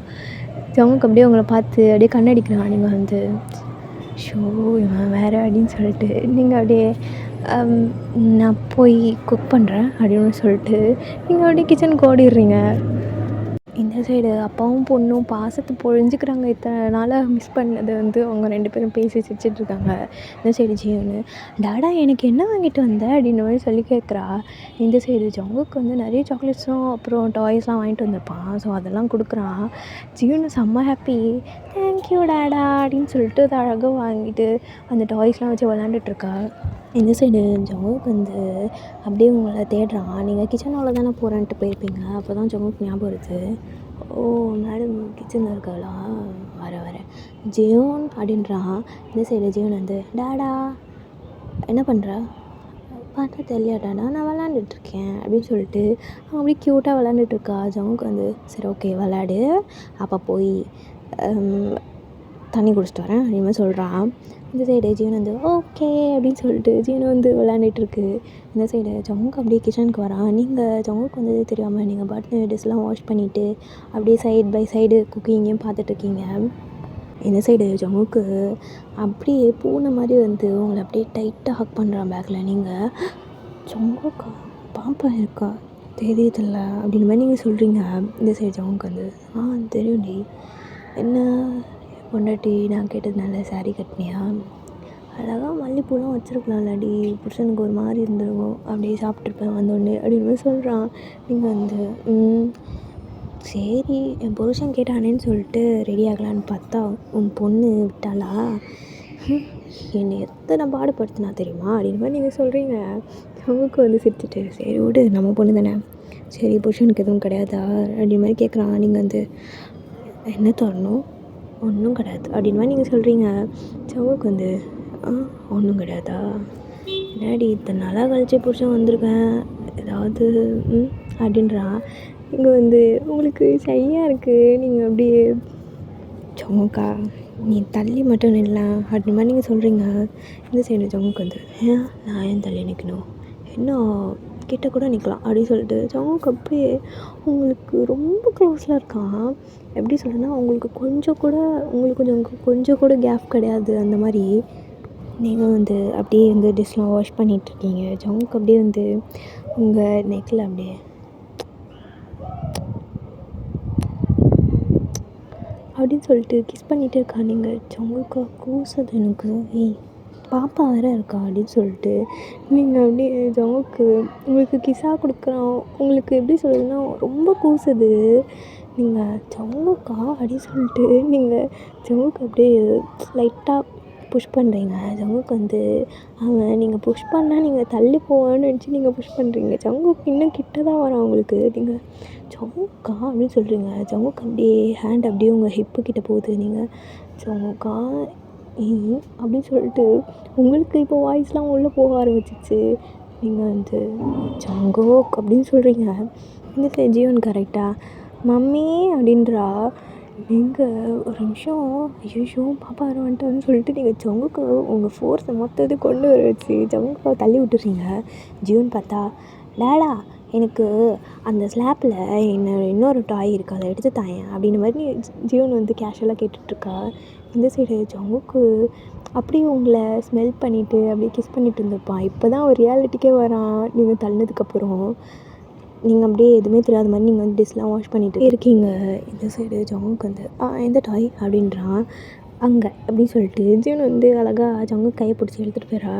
ஜங்குக்கு அப்படியே உங்களை பார்த்து அப்படியே கண்ணடிக்கிறான். நீங்கள் வந்து ஷோ இவன் வேறு அப்படின்னு சொல்லிட்டு நீங்கள் அப்படியே நான் போய் குக் பண்ணுறேன் அப்படின்னு சொல்லிட்டு நீங்கள் அப்படியே கிச்சனுக்கு ஓடிடுறீங்க. இந்த சைடு அப்பாவும் பொண்ணும் பாசத்தை பொழிஞ்சிக்கிறாங்க. இத்தனை நாளாக மிஸ் பண்ணதை வந்து அவங்க 2 பேரும் பேசி சிரிச்சிட்ருக்காங்க. இந்த சைடு ஜீவனு டாடா எனக்கு என்ன வாங்கிட்டு வந்த அப்படின்னு மாதிரி சொல்லி கேட்குறா. இந்த சைடு ஜங்குக்கு வந்து நிறைய சாக்லேட்ஸும் அப்புறம் டாய்ஸ்லாம் வாங்கிட்டு வந்திருப்பான். ஸோ அதெல்லாம் கொடுக்குறான். ஜீவனு செம்ம ஹாப்பி, தேங்க்யூ டாடா அப்படின்னு சொல்லிட்டு அதை அழகாக வாங்கிட்டு அந்த டாய்ஸ்லாம் வச்சு விளாண்டுட்ருக்கா. இந்த சைடு ஜங்குக்கு வந்து அப்படியே உங்களை தேடுறான். நீங்கள் கிச்சன் ஹாலில் தானே போகிறேன்ட்டு போயிருப்பீங்க. அப்போ தான் ஜங்குக்கு ஞாபகம் வருது. ஓ மேடம் கிச்சனில் இருக்காளா, வரேன் ஜீவன் அப்படின்றான். இந்த சைடு ஜீவன் வந்து டாடா என்ன பண்ணுறா, பார்த்தா தெரியலையாடாடா நான் விளாண்டுட்ருக்கேன் அப்படின்னு சொல்லிட்டு அவன் அப்படியே க்யூட்டாக விளாண்டுட்ருக்கா. ஜங்குக்கு வந்து சரி ஓகே விளாடு, அப்போ போய் தண்ணி குடிச்சிட்டு வரேன் அப்படின்னு மாதிரி சொல்கிறான். இந்த சைடு ஜீவன் வந்து ஓகே அப்படின்னு சொல்லிட்டு ஜீவன் வந்து விளாண்டுட்ருக்கு. இந்த சைடு ஜங்குக்கு அப்படியே கிச்சனுக்கு வரான். நீங்கள் ஜங்குக்கு வந்து தெரியாமல் நீங்கள் பாட்டு டிஷ்லாம் வாஷ் பண்ணிவிட்டு அப்படியே சைட் பை சைடு குக்கிங்கையும் பார்த்துட்ருக்கீங்க. இந்த சைடு ஜங்குக்கு அப்படியே பூனை மாதிரி வந்து உங்களை அப்படியே டைட்டாக ஹக் பண்ணுறான் பேக்கில். நீங்கள் ஜங்குக்கா பாப்பா இருக்கா, தெரியுதில்ல அப்படின்ற மாதிரி நீங்கள் சொல்கிறீங்க. இந்த சைடு ஜங்குக்கு வந்து தெரியும்டி. என்ன பொண்டாட்டி நான் கேட்டதுனால சாரீ கட்டினியா? அழகாக மல்லிப்பூலாம் வச்சுருக்கலாம்லடி, புருஷனுக்கு ஒரு மாதிரி இருந்துருக்கும், அப்படியே சாப்பிட்ருப்பேன் வந்தோடனே அப்படின்னு மாதிரி சொல்கிறான். நீங்கள் வந்து சரி என் புருஷன் கேட்டானேன்னு சொல்லிட்டு ரெடி ஆகலான்னு பார்த்தா உன் பொண்ணு விட்டாளா? என்னை எத்தனை பாடுபடுத்தினா தெரியுமா அப்படின்னு மாதிரி நீங்கள் சொல்கிறீங்க. ஜங்குக்கு வந்து சிரிச்சிட்டு சரி விடு நம்ம பொண்ணு தானே, சரி புருஷனுக்கு எதுவும் கிடையாதா அப்படின் மாதிரி கேட்குறான். நீங்கள் வந்து என்ன தரணும், ஒன்றும் கிடையாது அப்படின்னு மாதிரி நீங்கள் சொல்கிறீங்க. ஜங்குக்கு வந்து ஒன்றும் கிடையாதா, என்னடி இத்தனை நாளாக கழிச்சு புருஷன் வந்திருக்கேன் ஏதாவது அப்படின்றான். இங்கே வந்து உங்களுக்கு ஷையாக இருக்குது. நீங்கள் அப்படியே ஜங்குக்கா நீ தள்ளி மட்டும் நில்லாம் அப்படின் மாதிரி நீங்கள் சொல்கிறீங்க. இந்த சைடு ஜங்குக்கு வந்து நான் ஏன் தள்ளி நிற்கணும், இன்னும் கிட்ட கூட நிற்கலாம் அப்படின்னு சொல்லிட்டு ஜங்குக்கு அப்படியே உங்களுக்கு ரொம்ப க்ளோஸில் இருக்கான். எப்படி சொல்கிறேன்னா உங்களுக்கு கொஞ்சம் கூட கேப் கிடையாது. அந்த மாதிரி நீங்கள் வந்து அப்படியே வந்து டிஷ்லாம் வாஷ் பண்ணிகிட்ருக்கீங்க. ஜங்குக்கு அப்படியே வந்து உங்கள் நெக்கில் அப்படியே அப்படின்னு சொல்லிட்டு கிஸ் பண்ணிகிட்டே இருக்கா. நீங்கள் ஜங்குக்கா கூசுது எனக்கு, பாப்பா வேறு இருக்கா அப்படின்னு சொல்லிட்டு நீங்கள் அப்படியே ஜங்குக்கு உங்களுக்கு கிஸ்ஸாக கொடுக்குறான். உங்களுக்கு எப்படி சொல்கிறதுன்னா ரொம்ப கூசுது. நீங்கள் ஜங்குக்கா அப்படின்னு சொல்லிட்டு நீங்கள் ஜங்குக்கு அப்படியே லைட்டாக புஷ் பண்ணுறீங்க. ஜங்குக்கு வந்து அவன் நீங்கள் புஷ் பண்ணால் நீங்கள் தள்ளி போவான்னு நினச்சி நீங்கள் புஷ் பண்ணுறீங்க. ஜங்குக்கு இன்னும் கிட்ட தான் வரான் உங்களுக்கு. நீங்கள் ஜங்குக்கா அப்படின்னு சொல்கிறீங்க. ஜங்குக்கு அப்படியே ஹேண்ட் அப்படியே உங்கள் ஹிப்பு கிட்ட போகுது. நீங்கள் ஜங்குக்கா அப்படின்னு சொல்லிட்டு உங்களுக்கு இப்போ வாய்ஸ்லாம் உள்ளே போக ஆரம்பிச்சிச்சு. நீங்கள் வந்து ஜங்குக் அப்படின்னு சொல்கிறீங்க. இந்த சைடு ஜீவன் கரெக்டாக மம்மி அப்படின்றா. நீங்கள் ஒரு நிமிஷம் ஐயோ பாப்பா வர வந்துட்டான்னு சொல்லிட்டு நீங்கள் ஜங்குக்கு உங்கள் ஃபோர்ஸை மொத்தத்தை கொண்டு வர வச்சு ஜங்குக்கை தள்ளி விட்டுறீங்க. ஜீவன் பார்த்தா டேடா எனக்கு அந்த ஸ்லாப்பில் இன்னொரு டாய் இருக்குது அதை எடுத்து தாயேன் அப்படின்ற மாதிரி ஜீவன் வந்து கேஷுவலாக கேட்டுட்ருக்கா. இந்த சைடு ஜங்குக்கு அப்படியே உங்களை ஸ்மெல் பண்ணிவிட்டு அப்படியே கிஸ் பண்ணிட்டு இருந்திருப்பான். இப்போ தான் ஒரு ரியாலிட்டிக்கே வரான். நீங்கள் தள்ளினதுக்கப்புறம் நீங்கள் அப்படியே எதுவுமே தெரியாத மாதிரி நீங்கள் வந்து டிஷ்லாம் வாஷ் பண்ணிகிட்டு இருக்கீங்க. இந்த சைடு ஜங்குக்கு வந்து எந்த டாய் அப்படின்றான். அங்கே அப்படின்னு சொல்லிட்டு ஜீவன் வந்து அழகாக ஜங்குக்கு கையை பிடிச்சி எடுத்துகிட்டு போயிடா.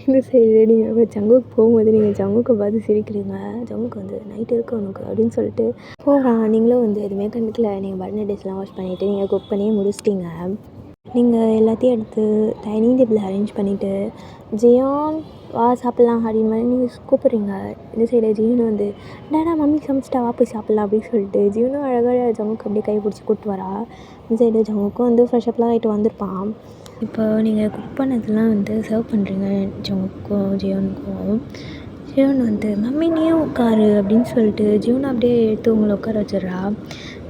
இந்த சைடு நீங்கள் ஜங்குக்கு போகும்போது நீங்கள் ஜங்குக்கை பார்த்து சிரிக்கிறீங்க. ஜங்குக்கு வந்து நைட் இருக்கு உனக்கு அப்படின்னு சொல்லிட்டு போகிறான். நீங்களும் வந்து எதுவுமே கண்டுக்கல. நீங்கள் பட்டன் டிஷ்லாம் வாஷ் பண்ணிவிட்டு நீங்கள் குக் பண்ணியே முடிச்சிட்டிங்க. நீங்கள் எல்லாத்தையும் எடுத்து டைனிங் டேபிள் அரேஞ்ச் பண்ணிவிட்டு ஜியான் வா சாப்பிட்லாம் அப்படின்னு மாதிரி நீங்கள் கூப்பிட்றீங்க. இந்த சைடு ஜீவனும் வந்து டேடா மம்மி சமைச்சிட்டா வா போய் சாப்பிட்லாம் அப்படின்னு சொல்லிட்டு ஜீவனும் அழகாக ஜங்குக்கு அப்படியே கை பிடிச்சி கூப்பிட்டு வரா. இந்த சைடு ஜங்குக்கும் வந்து ஃப்ரெஷ்அப்லாம் ஆகிட்டு வந்திருப்பான். இப்போ நீங்கள் குக் பண்ணதெல்லாம் வந்து சர்வ் பண்ணுறீங்க ஜங்குக்கும் ஜீவனுக்கும். ஜீவன் வந்து மம்மி நீயும் உட்காரு அப்படின்னு சொல்லிட்டு ஜீவனை அப்படியே எடுத்து உங்களை உட்கார வச்சிட்றா.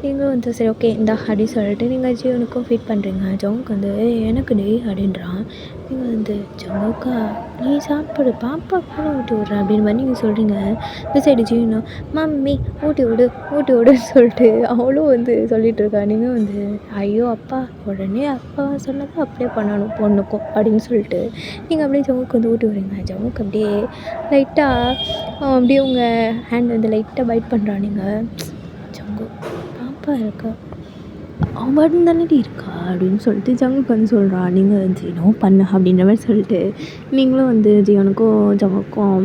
நீங்கள் வந்து சரி ஓகே இந்தா அப்படின்னு சொல்லிட்டு நீங்கள் ஜீவனுக்கும் ஃபீட் பண்ணுறீங்க. ஜங்குக்கு வந்து எனக்கு டே அப்படின்றான். நீங்கள் வந்து ஜங்குக்கா நீ சாப்பிடு பாப்பா கூட ஊட்டி விட்றேன் அப்படின்னு மாதிரி நீங்கள் சொல்கிறீங்க. இந்த சைடு ஜீவனும் மம்மி ஊட்டி விடுன்னு சொல்லிட்டு அவளும் வந்து சொல்லிகிட்டு இருக்கா. நீங்கள் வந்து ஐயோ அப்பா உடனே அப்பா சொன்னதை அப்படியே பண்ணணும் பொண்ணுக்கும் அப்படின்னு சொல்லிட்டு நீங்கள் அப்படியே ஜங்குக்கு வந்து ஊட்டி விடுறீங்க. ஜங்குக்கு அப்படியே லைட்டாக அப்படியே உங்கள் ஹேண்ட் வந்து லைட்டாக பைட் பண்ணுறான். நீங்கள் ஜங்கு பாப்பா இருக்கா அவன் பாட்டு தானே இருக்கா அப்படின்னு சொல்லிட்டு ஜங்குக்கு வந்து சொல்கிறான். நீங்கள் வந்து நோ பண்ண அப்படின்ற மாதிரி சொல்லிட்டு நீங்களும் வந்து ஜீவனுக்கும் ஜங்குக்கும்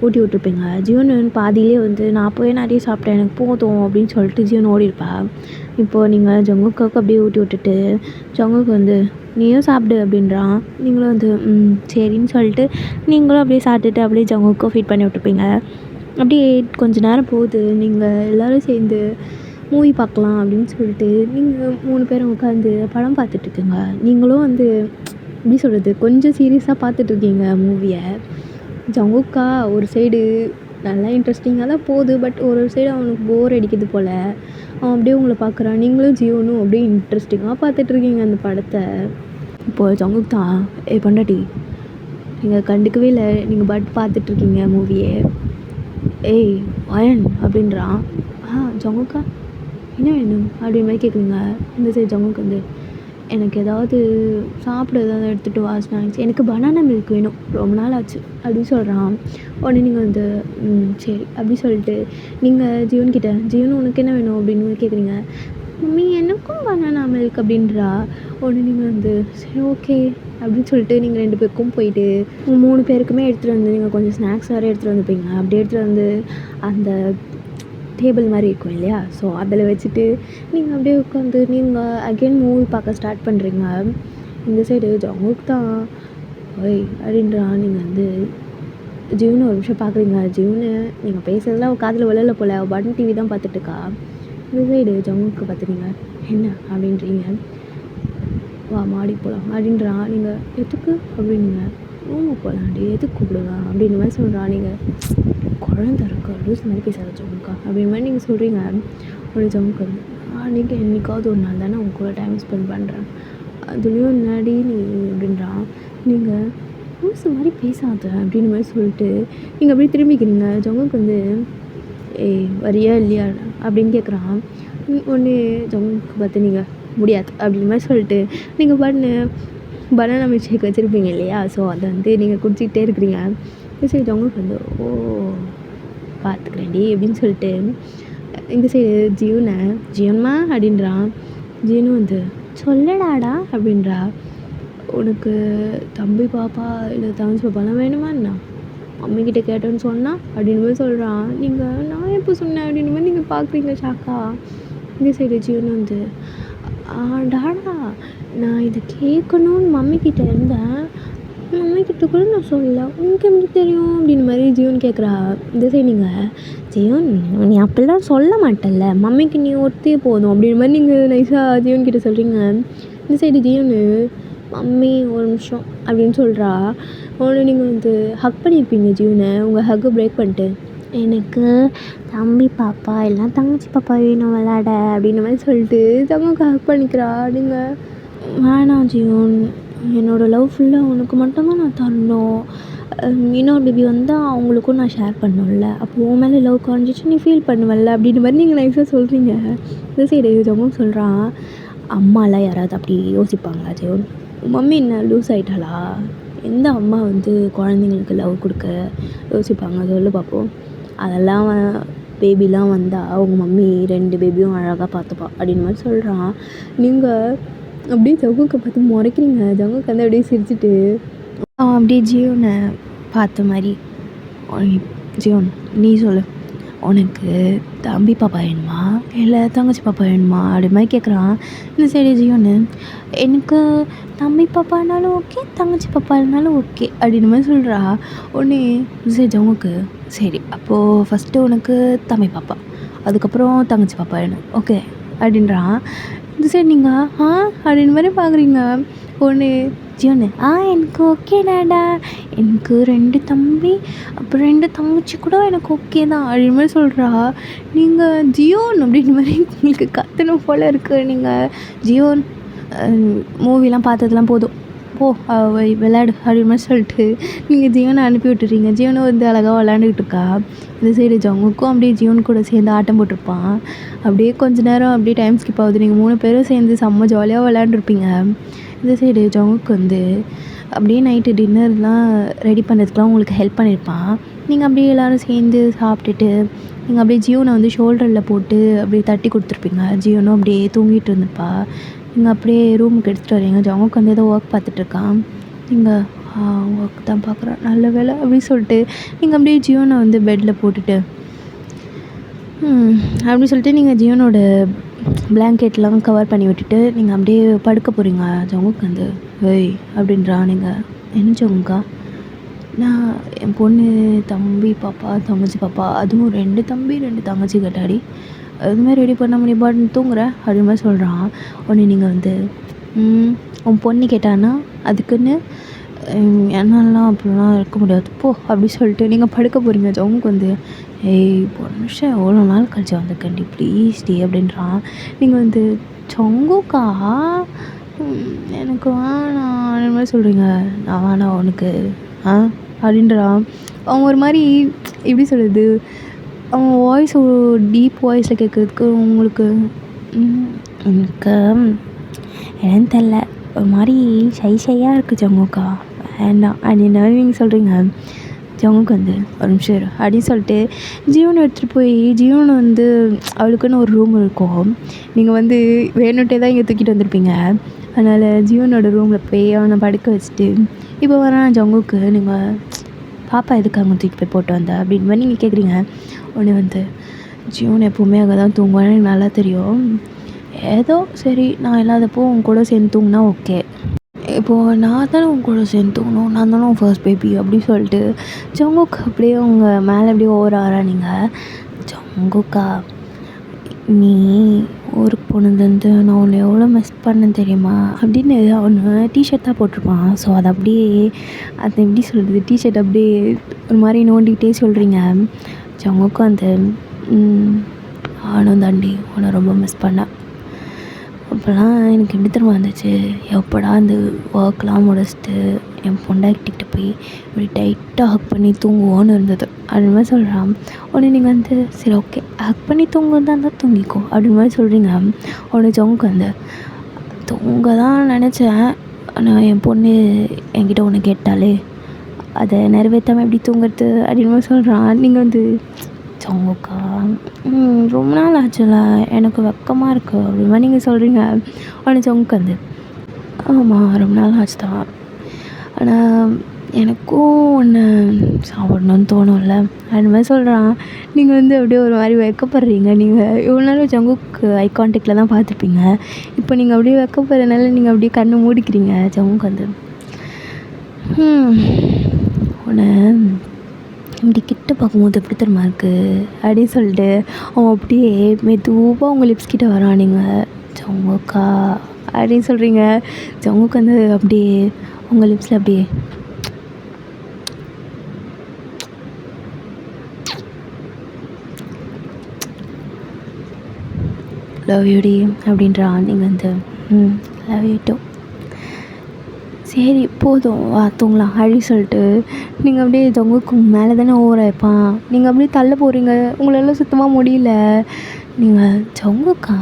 ஊட்டி விட்டுருப்பீங்க. ஜீவன் பாதியிலே வந்து நான் போய் நிறைய சாப்பிட்டேன் எனக்கு போதும் அப்படின்னு சொல்லிட்டு ஜீவன் ஓடிருப்பா. இப்போது நீங்கள் ஜங்குக்காவுக்கு அப்படியே ஊட்டி விட்டுட்டு ஜங்குக்கு வந்து நீயும் சாப்பிடு அப்படின்றான். நீங்களும் வந்து சரின்னு சொல்லிட்டு நீங்களும் அப்படியே சாப்பிட்டுட்டு அப்படியே ஜங்குக்கும் ஃபீட் பண்ணி விட்டுருப்பீங்க. அப்படியே கொஞ்ச நேரம் போகுது. நீங்கள் எல்லோரும் சேர்ந்து மூவி பார்க்கலாம் அப்படின்னு சொல்லிட்டு நீங்கள் 3 பேரும் உட்காந்து படம் பார்த்துட்ருக்குங்க. நீங்களும் வந்து எப்படி சொல்கிறது கொஞ்சம் சீரியஸாக பார்த்துட்ருக்கீங்க மூவியை. ஜங்குக்கா ஒரு சைடு நல்லா இன்ட்ரெஸ்டிங்காக தான் போகுது. பட் ஒரு சைடு அவனுக்கு போர் அடிக்குது போல். அவன் அப்படியே உங்களை பார்க்குறான். நீங்களும் ஜீவனும் அப்படியே இன்ட்ரெஸ்டிங்காக பார்த்துட்ருக்கீங்க அந்த படத்தை. இப்போது ஜங்குக்கு தான் பொண்டாட்டி நீங்கள் கண்டுக்கவே இல்லை, நீங்கள் பாட்டு பார்த்துட்ருக்கீங்க மூவியை. ஏய் அயன் அப்படின்றான். ஜங்குக்கா என்ன வேணும் அப்படின்னு மாதிரி கேட்குறீங்க. இந்த சைடு ஜங்குக்கு வந்து எனக்கு ஏதாவது சாப்பிட ஏதாவது எடுத்துகிட்டு வா ஸ்நாக்ஸ், எனக்கு பனானா மில்க் வேணும், ரொம்ப நாள் ஆச்சு அப்படின்னு சொல்கிறான். உடனே நீங்கள் வந்து சரி அப்படி சொல்லிட்டு நீங்கள் ஜீவன்கிட்ட, ஜீவன் உனக்கு என்ன வேணும் அப்படின்னு கேட்குறீங்க. மம்மி எனக்கும் பனானா மில்க் அப்படின்றா. உடனே நீங்கள் வந்து சரி ஓகே அப்படின்னு சொல்லிட்டு நீங்கள் 2 பேருக்கும் போயிட்டு 3 பேருக்குமே எடுத்துகிட்டு வந்து நீங்கள் கொஞ்சம் ஸ்நாக்ஸ் வேறு எடுத்துகிட்டு வந்துப்பீங்க. அப்படி எடுத்துகிட்டு வந்து அந்த டேபிள் மாதிரி இருக்கும் இல்லையா, ஸோ அதில் வச்சுட்டு நீங்கள் அப்படியே உட்காந்து நீங்கள் அகெயின் மூவி பார்க்க ஸ்டார்ட் பண்ணுறீங்க. இந்த சைடு ஜங்குக் தான் ஒய் அப்படின்றான். நீங்கள் வந்து ஜீவனை ஒரு நிமிஷம் பார்க்குறீங்க. ஜீவனு நீங்கள் பேசுறதுலாம் அவள் காதில் விழல போல், அவள் பட்டன் டிவி தான் பார்த்துட்ருக்கா. இந்த சைடு ஜங்குக்கு பார்த்துட்டீங்க. என்ன அப்படின்றீங்க. வா மாடி போகலாம் அப்படின்றான். நீங்கள் எதுக்கு அப்படின்னீங்க. ரூமுக்கு போகலாண்டி, எதுக்கு கூப்பிடுவேன் அப்படின்ற மாதிரி சொல்கிறான். நீங்கள் குழந்த இருக்கா லூஸ் மாதிரி பேசாத ஜமுக்கா அப்படின்ற மாதிரி நீங்கள் சொல்கிறீங்க. ஒரு ஜமுக்கு நீங்கள் என்றைக்காவது ஒரு நாள் தானே உங்க கூட டைம் ஸ்பெண்ட் பண்ணுறேன், அதுலேயும் முன்னாடி நீ அப்படின்றான். நீங்கள் லூஸ் மாதிரி பேசாத அப்படின்ற மாதிரி சொல்லிட்டு நீங்கள் அப்படியே திரும்பிக்கிறீங்க. ஜமுக்கு வந்து ஏய் வரியா இல்லையா அப்படின்னு கேட்குறான். ஒன்று ஜமுக்கு பார்த்து நீங்கள் முடியாது அப்படின்ற மாதிரி சொல்லிட்டு நீங்கள் பனானா மில்க் ஷேக் வச்சுருப்பீங்க இல்லையா, ஸோ அதை வந்து நீங்கள் குடிச்சிக்கிட்டே இருக்கிறீங்க. சரி ஜங்குக்கு வந்து ஓ பார்த்துக்கிறேன்டி அப்படின்னு சொல்லிட்டு இந்த சைடு ஜீவன்மா அப்படின்றான். ஜீவனும் வந்து சொல்லடாடா அப்படின்றா. உனக்கு தம்பி பாப்பா இல்லை தங்கச்சி பாப்பாலாம் வேணுமா என்ன, மம்மிக்கிட்ட கேட்டேன்னு சொன்னா அப்படின்னு மாதிரி சொல்கிறான். நீங்கள் நான் எப்போ சொன்னேன் அப்படின்னு மாதிரி நீங்கள் பார்க்குறீங்க ஷாக்கா. இந்த சைடு ஜீவன் வந்து டாடா நான் இதை கேட்கணுன்னு மம்மிக்கிட்ட இருந்தேன், மம்மிக்கிட்ட கூட நான் சொல்லலை, உனக்கு எப்படி தெரியும் அப்படின்னு மாதிரி ஜீவன் கேட்குறா. இந்த சைடு நீங்கள் ஜீவன் நீ அப்படிலாம் சொல்ல மாட்டல்ல, மம்மிக்கு நீ ஒருத்தே போதும் அப்படின்ற மாதிரி நீங்கள் நைஸாக ஜீவன்கிட்ட சொல்கிறீங்க. இந்த சைடு ஜீவன் மம்மி ஒரு நிமிஷம் அப்படின்னு சொல்கிறா. உடனே நீங்கள் வந்து ஹக் பண்ணியிருப்பீங்க ஜீவனை. உங்கள் ஹக்கை பிரேக் பண்ணிட்டு எனக்கு தம்பி பாப்பா இல்லைனா தங்கச்சி பாப்பா வேணும் விளாட அப்படின்ற மாதிரி சொல்லிட்டு தங்கக்கு ஹக் பண்ணிக்கிறா. நீங்கள் வேணாம் ஜீவன், என்னோடய லவ் ஃபுல்லாக உனக்கு மட்டும்தான் நான் தரணும், இன்னொரு பேபி வந்தால் அவங்களுக்கும் நான் ஷேர் பண்ணணும்ல, அப்போ உன் மேலே லவ் காஞ்சிச்சு நீ ஃபீல் பண்ணுவல்ல அப்படின்ற மாதிரி நீங்கள் நைஸாக சொல்கிறீங்க. இந்த சைடு ஜமும் சொல்கிறான். அம்மாலாம் யாராவது அப்படி யோசிப்பாங்களா ஜீவன், மம்மி என்ன லூஸ் ஆகிட்டாளா, எந்த அம்மா வந்து குழந்தைங்களுக்கு லவ் கொடுக்க யோசிப்பாங்க சொல்லு பார்ப்போம். அதெல்லாம் பேபிலாம் வந்தால் அவங்க மம்மி 2 பேபியும் அழகாக பார்த்துப்பா அப்படின்னு மாதிரி சொல்கிறான். நீங்கள் அப்படியே ஜங்குக்கை பார்த்து முறைக்கிறீங்க. ஜங்குக்கு வந்து அப்படியே சிரிச்சுட்டு அவன் அப்படியே ஜீவனை பார்த்த மாதிரி ஜீவன் நீ சொல்லு, உனக்கு தம்பி பாப்பா வேணுமா இல்லை தங்கச்சி பாப்பா வேணுமா அப்படி மாதிரி கேட்குறான். இந்த சைடு ஜீவன் எனக்கு தம்பி பாப்பானாலும் ஓகே தங்கச்சி பாப்பா இருந்தாலும் ஓகே அப்படின்ற மாதிரி சொல்கிறா. உடனே சரி ஜங்குக்கு சரி அப்போது ஃபஸ்ட்டு உனக்கு தம்பி பாப்பா அதுக்கப்புறம் தங்கச்சி பாப்பா வேணும் ஓகே அப்படின்றான். இந்த சைடு நீங்கள் அப்படின்ற மாதிரி பார்க்குறீங்க. ஒன்று ஜீவன் எனக்கு ஓகே டாடா, எனக்கு 2 தம்பி அப்புறம் 2 தங்கச்சி கூட எனக்கு ஓகே தான் அப்படின்ற மாதிரி சொல்கிறா. நீங்கள் ஜியோன் அப்படின்ற மாதிரி உங்களுக்கு கத்தணும் போல் இருக்குது. நீங்கள் ஜியோன் மூவிலாம் பார்த்ததுலாம் போதும் போ விளையாடு அப்படின்ற மாதிரி சொல்லிட்டு நீங்கள் ஜீவனை அனுப்பி விட்டுறீங்க. ஜீவனை வந்து அழகாக விளையாண்டுக்கிட்டு இருக்கா. இந்த சைடு ஜங்குக்கும் அப்படியே ஜீவன் கூட சேர்ந்து ஆட்டம் போட்டிருப்பான். அப்படியே கொஞ்ச நேரம் அப்படியே டைம் ஸ்கிப் ஆகுது. நீங்கள் 3 பேரும் சேர்ந்து செம்ம ஜாலியாக விளையாண்டுருப்பீங்க. இந்த சைடு ஜங்குக்கு வந்து அப்படியே நைட்டு டின்னர்லாம் ரெடி பண்ணுறதுக்குலாம் உங்களுக்கு ஹெல்ப் பண்ணியிருப்பான். நீங்கள் அப்படியே எல்லோரும் சேர்ந்து சாப்பிட்டுட்டு நீங்கள் அப்படியே ஜீவனை வந்து ஷோல்டரில் போட்டு அப்படியே தட்டி கொடுத்துருப்பீங்க. ஜீவனும் அப்படியே தூங்கிட்டு இருந்திருப்பா. நீங்கள் அப்படியே ரூமுக்கு எடுத்துகிட்டு வரீங்க. ஜங்குக்கு வந்து ஏதோ ஒர்க் பார்த்துட்ருக்கான். நீங்கள் ஒர்க் தான் பார்க்குறான் நல்ல வேலை அப்படின்னு சொல்லிட்டு நீங்கள் அப்படியே ஜீவனை வந்து பெட்டில் போட்டுட்டு அப்படி சொல்லிட்டு நீங்கள் ஜீவனோட பிளாங்கெட்லாம் கவர் பண்ணி விட்டுட்டு நீங்கள் அப்படியே படுக்க போகிறீங்க. ஜங்குக்கு வந்து ஏய் அப்படின்றா. நீங்கள் என்ன ஜங்குக்கா, நான் என் பொண்ணு தம்பி பாப்பா தங்கச்சி பாப்பா அதுவும் 2 தம்பி 2 தங்கச்சி கட்டாடி அதுமாதிரி ரெடி பண்ண முடியுமான்னு தூங்குறேன் அப்படின்ற மாதிரி சொல்கிறான். உடனே நீங்கள் வந்து உன் பொண்ணு கேட்டான்னா அதுக்குன்னு என்னாலாம் அப்படிலாம் இருக்க முடியாது போ அப்படி சொல்லிட்டு நீங்கள் படுக்க போகிறீங்க. ஜங்குக்கு வந்து ஏய் ஒரு நிமிஷம் எவ்வளோ நாள் கழிச்சு வந்திருக்கேன்டி ப்ளீஸ் டி அப்படின்றான். நீங்கள் வந்து ஜங்குக்கா எனக்கு வேணாம் அந்த மாதிரி சொல்கிறீங்க. நான் வேணாம் உனக்கு அப்படின்றான். அவங்க ஒரு மாதிரி எப்படி சொல்கிறது, அவங்க வாய்ஸ் ஒரு டீப் வாய்ஸில் கேட்குறதுக்கு உங்களுக்கு எனக்கு என்னன்னு தெரில, ஒரு மாதிரி ஷையாக இருக்குது ஜங்குக்கா, வேண்டாம் அப்படின்னு நீங்கள் சொல்கிறீங்க. ஜங்குக்கு வந்து ஒரு நிமிஷம் இரு அப்படின்னு சொல்லிட்டு ஜீவனை எடுத்துகிட்டு போய் ஜீவனை வந்து அவளுக்குன்னு ஒரு ரூம் இருக்கும். நீங்கள் வந்து வேணுன்ட்டே தான் இங்கே தூக்கிட்டு வந்திருப்பீங்க. அதனால் ஜீவனோட ரூமில் போய் அவனை படுக்க வச்சுட்டு இப்போ வரான் ஜங்குக்கு, நீங்கள் பாப்பா எதுக்கு அங்கே தூக்கி போய் போட்டு வந்த அப்படின்னு மாதிரி நீங்கள் கேட்குறீங்க. உடனே வந்து ஜீவன் எப்போவுமே அங்கே தான் தூங்குவான்னு எனக்கு நல்லா தெரியும், ஏதோ சரி நான் இல்லாதப்போ உன் கூட சேர்ந்து தூங்கினா ஓகே, இப்போது நான் தானே உன் கூட சேர்ந்து தூங்கணும், நான் தானே உன் ஃபர்ஸ்ட் பேபி அப்படின்னு சொல்லிட்டு ஜங்குக்கு அப்படியே அவங்க மேலே அப்படியே ஓவர் ஆறானீங்க. ஜங்குக்கா, நீ ஊருக்கு போனதுலேருந்து நான் உன்னை எவ்வளோ மிஸ் பண்ணேன் தெரியுமா அப்படின்னு அவனு டிஷர்ட் தான் போட்டிருப்பான். ஸோ அதை அப்படியே அதை எப்படி சொல்கிறது, டிஷர்ட் அப்படியே ஒரு மாதிரி நோண்டிக்கிட்டே சொல்கிறீங்க. ஜங்குக்கு அந்த நானும் தாண்டி உன்னை ரொம்ப மிஸ் பண்ணேன். அப்போல்லாம் எனக்கு எப்படி திரும்ப வந்துச்சு, எப்படா அந்த ஒர்க்லாம் முடிச்சுட்டு என் பொண்டாக்கிட்ட போய் இப்படி டைட்டாக ஹக் பண்ணி தூங்குவோன்னு இருந்தது அப்படின்னு மாதிரி சொல்கிறான். உடனே நீங்கள் வந்து சரி ஓகே ஹக் பண்ணி தூங்குறதா இருந்தால் தூங்கிக்கோ அப்படின்னு மாதிரி சொல்கிறீங்க. உடனே ஜங்குக்கு வந்து தூங்க தான் நினச்சேன், ஆனால் என் பொண்ணு என்கிட்ட ஒன்று கேட்டாலே அதை நிறைவேற்றாமல் எப்படி தூங்குறது அப்படின்னு மாதிரி சொல்கிறான். நீங்கள் வந்து ஜங்குக்கா ரொம்ப நாள் ஆச்சுல, எனக்கு வெக்கமாக இருக்குது அப்படி மாதிரி நீங்கள் சொல்கிறீங்க. உடனே ஜங்குக்கு வந்து ஆமாம் ரொம்ப நாள் ஆச்சு தான், ஆனால் எனக்கும் ஒன்று சாப்பிடணுன்னு தோணும்ல அது மாதிரி சொல்கிறான். நீங்கள் வந்து அப்படியே ஒரு மாதிரி வெக்கப்படுறீங்க. நீங்கள் இவ்வளோ நேரம் ஜங்குக்கு ஐ கான்டாக்டில் தான் பார்த்துருப்பீங்க, இப்போ நீங்கள் அப்படியே வெக்கப்படுறதுனால நீங்கள் அப்படியே கண்ணை மூடிக்கிறீங்க. ஜங்குக்கு வந்து உன்னை இப்படி கிட்ட பார்க்கும்போது எப்படி தெரியுமா இருக்குது அப்படின்னு சொல்லிட்டு அவன் அப்படியே மெதுவாக உங்கள் லிப்ஸ் கிட்ட வரான். நீங்கள் ஜங்குக்கா அப்படின்னு சொல்கிறீங்க. ஜங்குக்கு வந்து அப்படியே உங்கள் லிப்ஸில் அப்படியே லவ் யூ டி அப்படின்றான். நீங்கள் வந்து லவ் யூ டூ, சரி போதும் வா தூங்கலாம் அப்படின்னு சொல்லிட்டு நீங்கள் அப்படியே ஜங்குக்கு மேலே தானே ஓவராயிருப்பான். நீங்கள் அப்படியே தள்ள போகிறீங்க, உங்களால் சுத்தமாக முடியல. நீங்கள் ஜங்குக்கா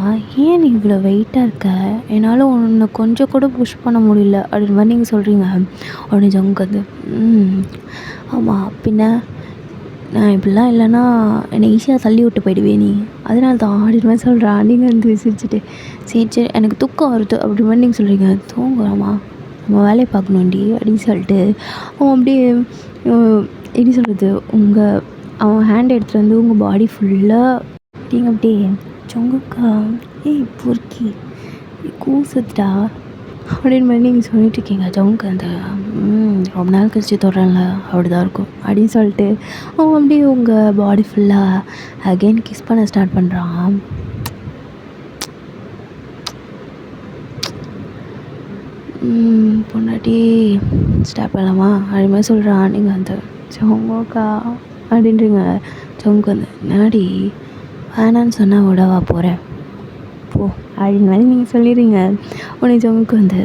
ஏன் நீ இவ்வளோ வெயிட்டாக இருக்க, என்னால் உன்னை கொஞ்சம் கூட புஷ் பண்ண முடியல அப்படின்ற மாதிரி நீங்கள் சொல்கிறீங்க. உடனே ஜங்குக்கு வந்து ஆமாம் பின்ன நான் இப்படிலாம் இல்லைன்னா என்னை ஈஸியாக தள்ளி விட்டு போயிடுவே நீ, அதனால தான் அப்படின்ற மாதிரி சொல்கிறான். நீங்கள் வந்து சிரிச்சுட்டு சரி சரி எனக்கு தூக்கம் வருது அப்படி மாதிரி நீங்கள் சொல்கிறீங்க. தூங்குறாமா நம்ம வேலையை பார்க்கணுண்டி அப்படின்னு சொல்லிட்டு அவன் அப்படியே எப்படி சொல்கிறது அவன் ஹேண்ட் எடுத்துகிட்டு வந்து உங்கள் பாடி ஃபுல்லாக நீங்கள் அப்படியே ஜங்குக்கா ஏய் பொறுக்கி கூசுடா அப்படின்னு மாதிரி நீங்கள் சொல்லிட்டுருக்கீங்க. ஜங்குக்கு அந்த ரொம்ப நாள் கழிச்சு தொடரல அப்படிதான் இருக்கும் அப்படின்னு சொல்லிட்டு அவன் அப்படியே உங்கள் பாடி ஃபுல்லாக அகெயின் கிஸ் பண்ண ஸ்டார்ட் பண்ணுறான். பொண்டாட்டி ஸ்டாப் பண்ணலாமா அப்படி மாதிரி சொல்கிறான். நீங்கள் வந்து ஜங்குக்கா அப்படின்றீங்க. ஜங்குக்கு வந்து நாடி வேணான்னு சொன்னால் விடவா போகிறேன் போ அப்படின்னு மாதிரி நீங்கள் சொல்லிடுறீங்க. உடனே ஜங்குக்கு வந்து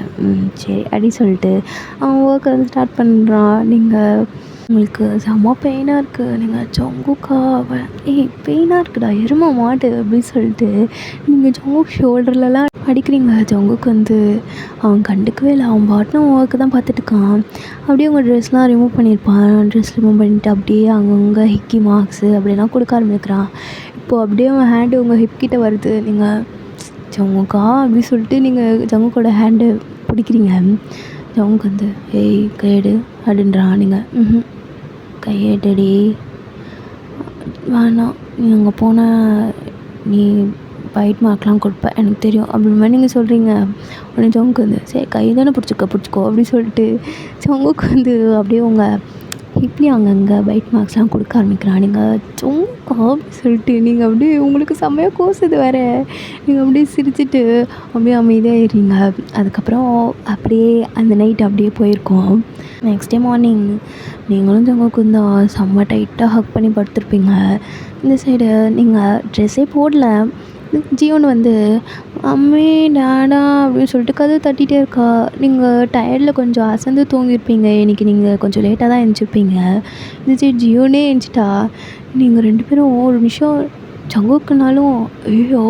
சரி அப்படி சொல்லிட்டு அவன் ஒர்க்கை வந்து ஸ்டார்ட் பண்ணுறான். நீங்கள் உங்களுக்கு செம்ம பெயினாக இருக்குது. நீங்கள் ஜங்குக்கா பெயினாக இருக்குடா எருமை மாட்டு அப்படின்னு சொல்லிட்டு நீங்கள் ஜங்குக்கு ஷோல்டர்லலாம் அடிக்கிறீங்க. ஜங்குக்கு வந்து அவன் கண்டுக்கவே இல்லை, அவன் பாட்டுன்னு அவன் ஒர்க்கு தான் பார்த்துட்டுருக்கான். அப்படியே உங்கள் ட்ரெஸ்லாம் ரிமூவ் பண்ணியிருப்பான். ட்ரெஸ் ரிமூவ் பண்ணிவிட்டு அப்படியே அங்கங்கே ஹிக்கி மார்க்ஸு அப்படிலாம் கொடுக்க ஆரம்பிக்கிறான். இப்போது அப்படியே அவன் ஹேண்டு உங்கள் ஹிப் கிட்ட வருது. நீங்கள் ஜங்குக்கா அப்படி சொல்லிட்டு நீங்கள் ஜங்குக்கோட ஹேண்டு பிடிக்கிறீங்க. ஜங்குக்கு வந்து ஏய் கையெடு அப்படின்றான். நீங்கள் கையெடுடி வேணாம், நீ அங்கே போனால் நீ பைட் மார்க்லாம் கொடுப்ப எனக்கு தெரியும் அப்படின்னு மாதிரி நீங்கள் சொல்கிறீங்க. உடனே ஜங்குக்கு வந்து சரி கை தானே பிடிச்சிக்கோ அப்படின்னு சொல்லிட்டு ஜங்குக்கு வந்து அப்படியே உங்கள் இப்படி அங்கங்கே பைட் மார்க்ஸ்லாம் கொடுக்க ஆரம்பிக்கிறான். நீங்கள் ஜங்குக்கா அப்படி சொல்லிட்டு நீங்கள் அப்படியே உங்களுக்கு செம்மையாக கோசுது வேறு. நீங்கள் அப்படியே சிரிச்சுட்டு அப்படியே அமைதியாகிடுறீங்க. அதுக்கப்புறம் அப்படியே அந்த நைட் அப்படியே போயிருக்கோம். நெக்ஸ்ட் டே மார்னிங் நீங்களும் ஜங்குக்கும் தான் செம்ம டைட்டாக ஹக் பண்ணி படுத்துருப்பீங்க. இந்த சைடு நீங்கள் ட்ரெஸ்ஸே போடல, ஜீவன் வந்து மம்மி டாடா அப்படின்னு சொல்லிட்டு கதவு தட்டிகிட்டே இருக்கா. நீங்கள் டயர்டில் கொஞ்சம் அசந்து தூங்கியிருப்பீங்க, இன்றைக்கி நீங்கள் கொஞ்சம் லேட்டாக தான் எழுந்திருப்பீங்க. இந்த சரி ஜீவனே எழுந்திட்டா. நீங்கள் ரெண்டு பேரும் ஒரு நிமிஷம் ஜங்குக்குனாலும் ஐயோ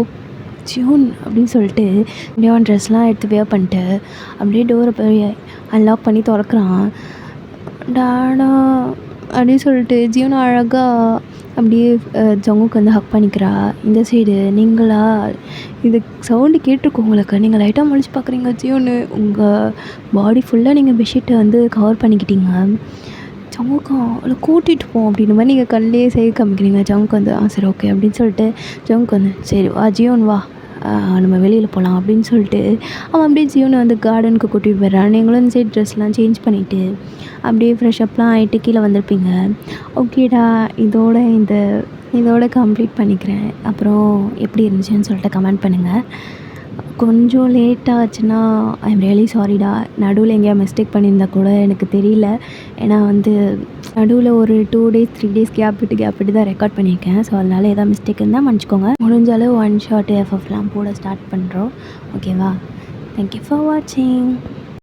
ஜியோன் அப்படின்னு சொல்லிட்டு அப்படியே அவன் ட்ரெஸ்லாம் எடுத்து வேர் பண்ணிட்டு அப்படியே டோரை போய் அன்லாக் பண்ணி திறக்கிறான். டாடா அப்படின்னு சொல்லிட்டு ஜியோன் அழகாக அப்படியே ஜங்குக்கு வந்து ஹக் பண்ணிக்கிறா. இந்த சைடு நீங்களா இது சவுண்டு கேட்டிருக்கோம் உங்களுக்கு, நீங்கள் லைட்டாக முழிச்சு பார்க்குறீங்க ஜியோன்னு. உங்கள் பாடி ஃபுல்லாக நீங்கள் பெட்ஷீட்டை வந்து கவர் பண்ணிக்கிட்டீங்க. ஜங்குக்கா அவளை கூட்டிகிட்டு போவோம் அப்படின்ற மாதிரி நீங்கள் கண்ணிலேயே செய்ய காமிக்கிறீங்க. ஜங்குக்கு வந்து சரி ஓகே அப்படின்னு சொல்லிட்டு ஜங்குக்கு வந்து சரி வா ஜியோன் வா நம்ம வெளியில் போகலாம் அப்படின்னு சொல்லிட்டு அவன் அப்படியே ஜியோனை வந்து கார்டனுக்கு கூட்டிகிட்டு போயிடுறான். நீங்களும் இந்த சைடு ட்ரெஸ்லாம் சேஞ்ச் பண்ணிவிட்டு அப்படியே ஃப்ரெஷ்அப்லாம் ஆகிட்டு கீழே வந்திருப்பீங்க. ஓகேடா இதோட கம்ப்ளீட் பண்ணிக்கிறேன். அப்புறம் எப்படி இருந்துச்சுன்னு சொல்லிட்டு கமெண்ட் பண்ணுங்கள். கொஞ்சம் லேட்டாக ஆச்சுன்னா ஐ எம் ரியலி சாரிடா. நடுவில் எங்கேயா மிஸ்டேக் பண்ணியிருந்தா கூட எனக்கு தெரியல. ஏன்னா வந்து நடுவில் ஒரு 2 days 3 days கேப் விட்டு தான் ரெக்கார்ட் பண்ணியிருக்கேன். ஸோ அதனால் எதாவது மிஸ்டேக் இருந்தால் மன்னிச்சிக்கோங்க. முடிஞ்ச அளவு 1 shot எஃப்எஃப்லாம் போட ஸ்டார்ட் பண்ணுறோம். ஓகேவா? தேங்க்யூ ஃபார் வாட்சிங்.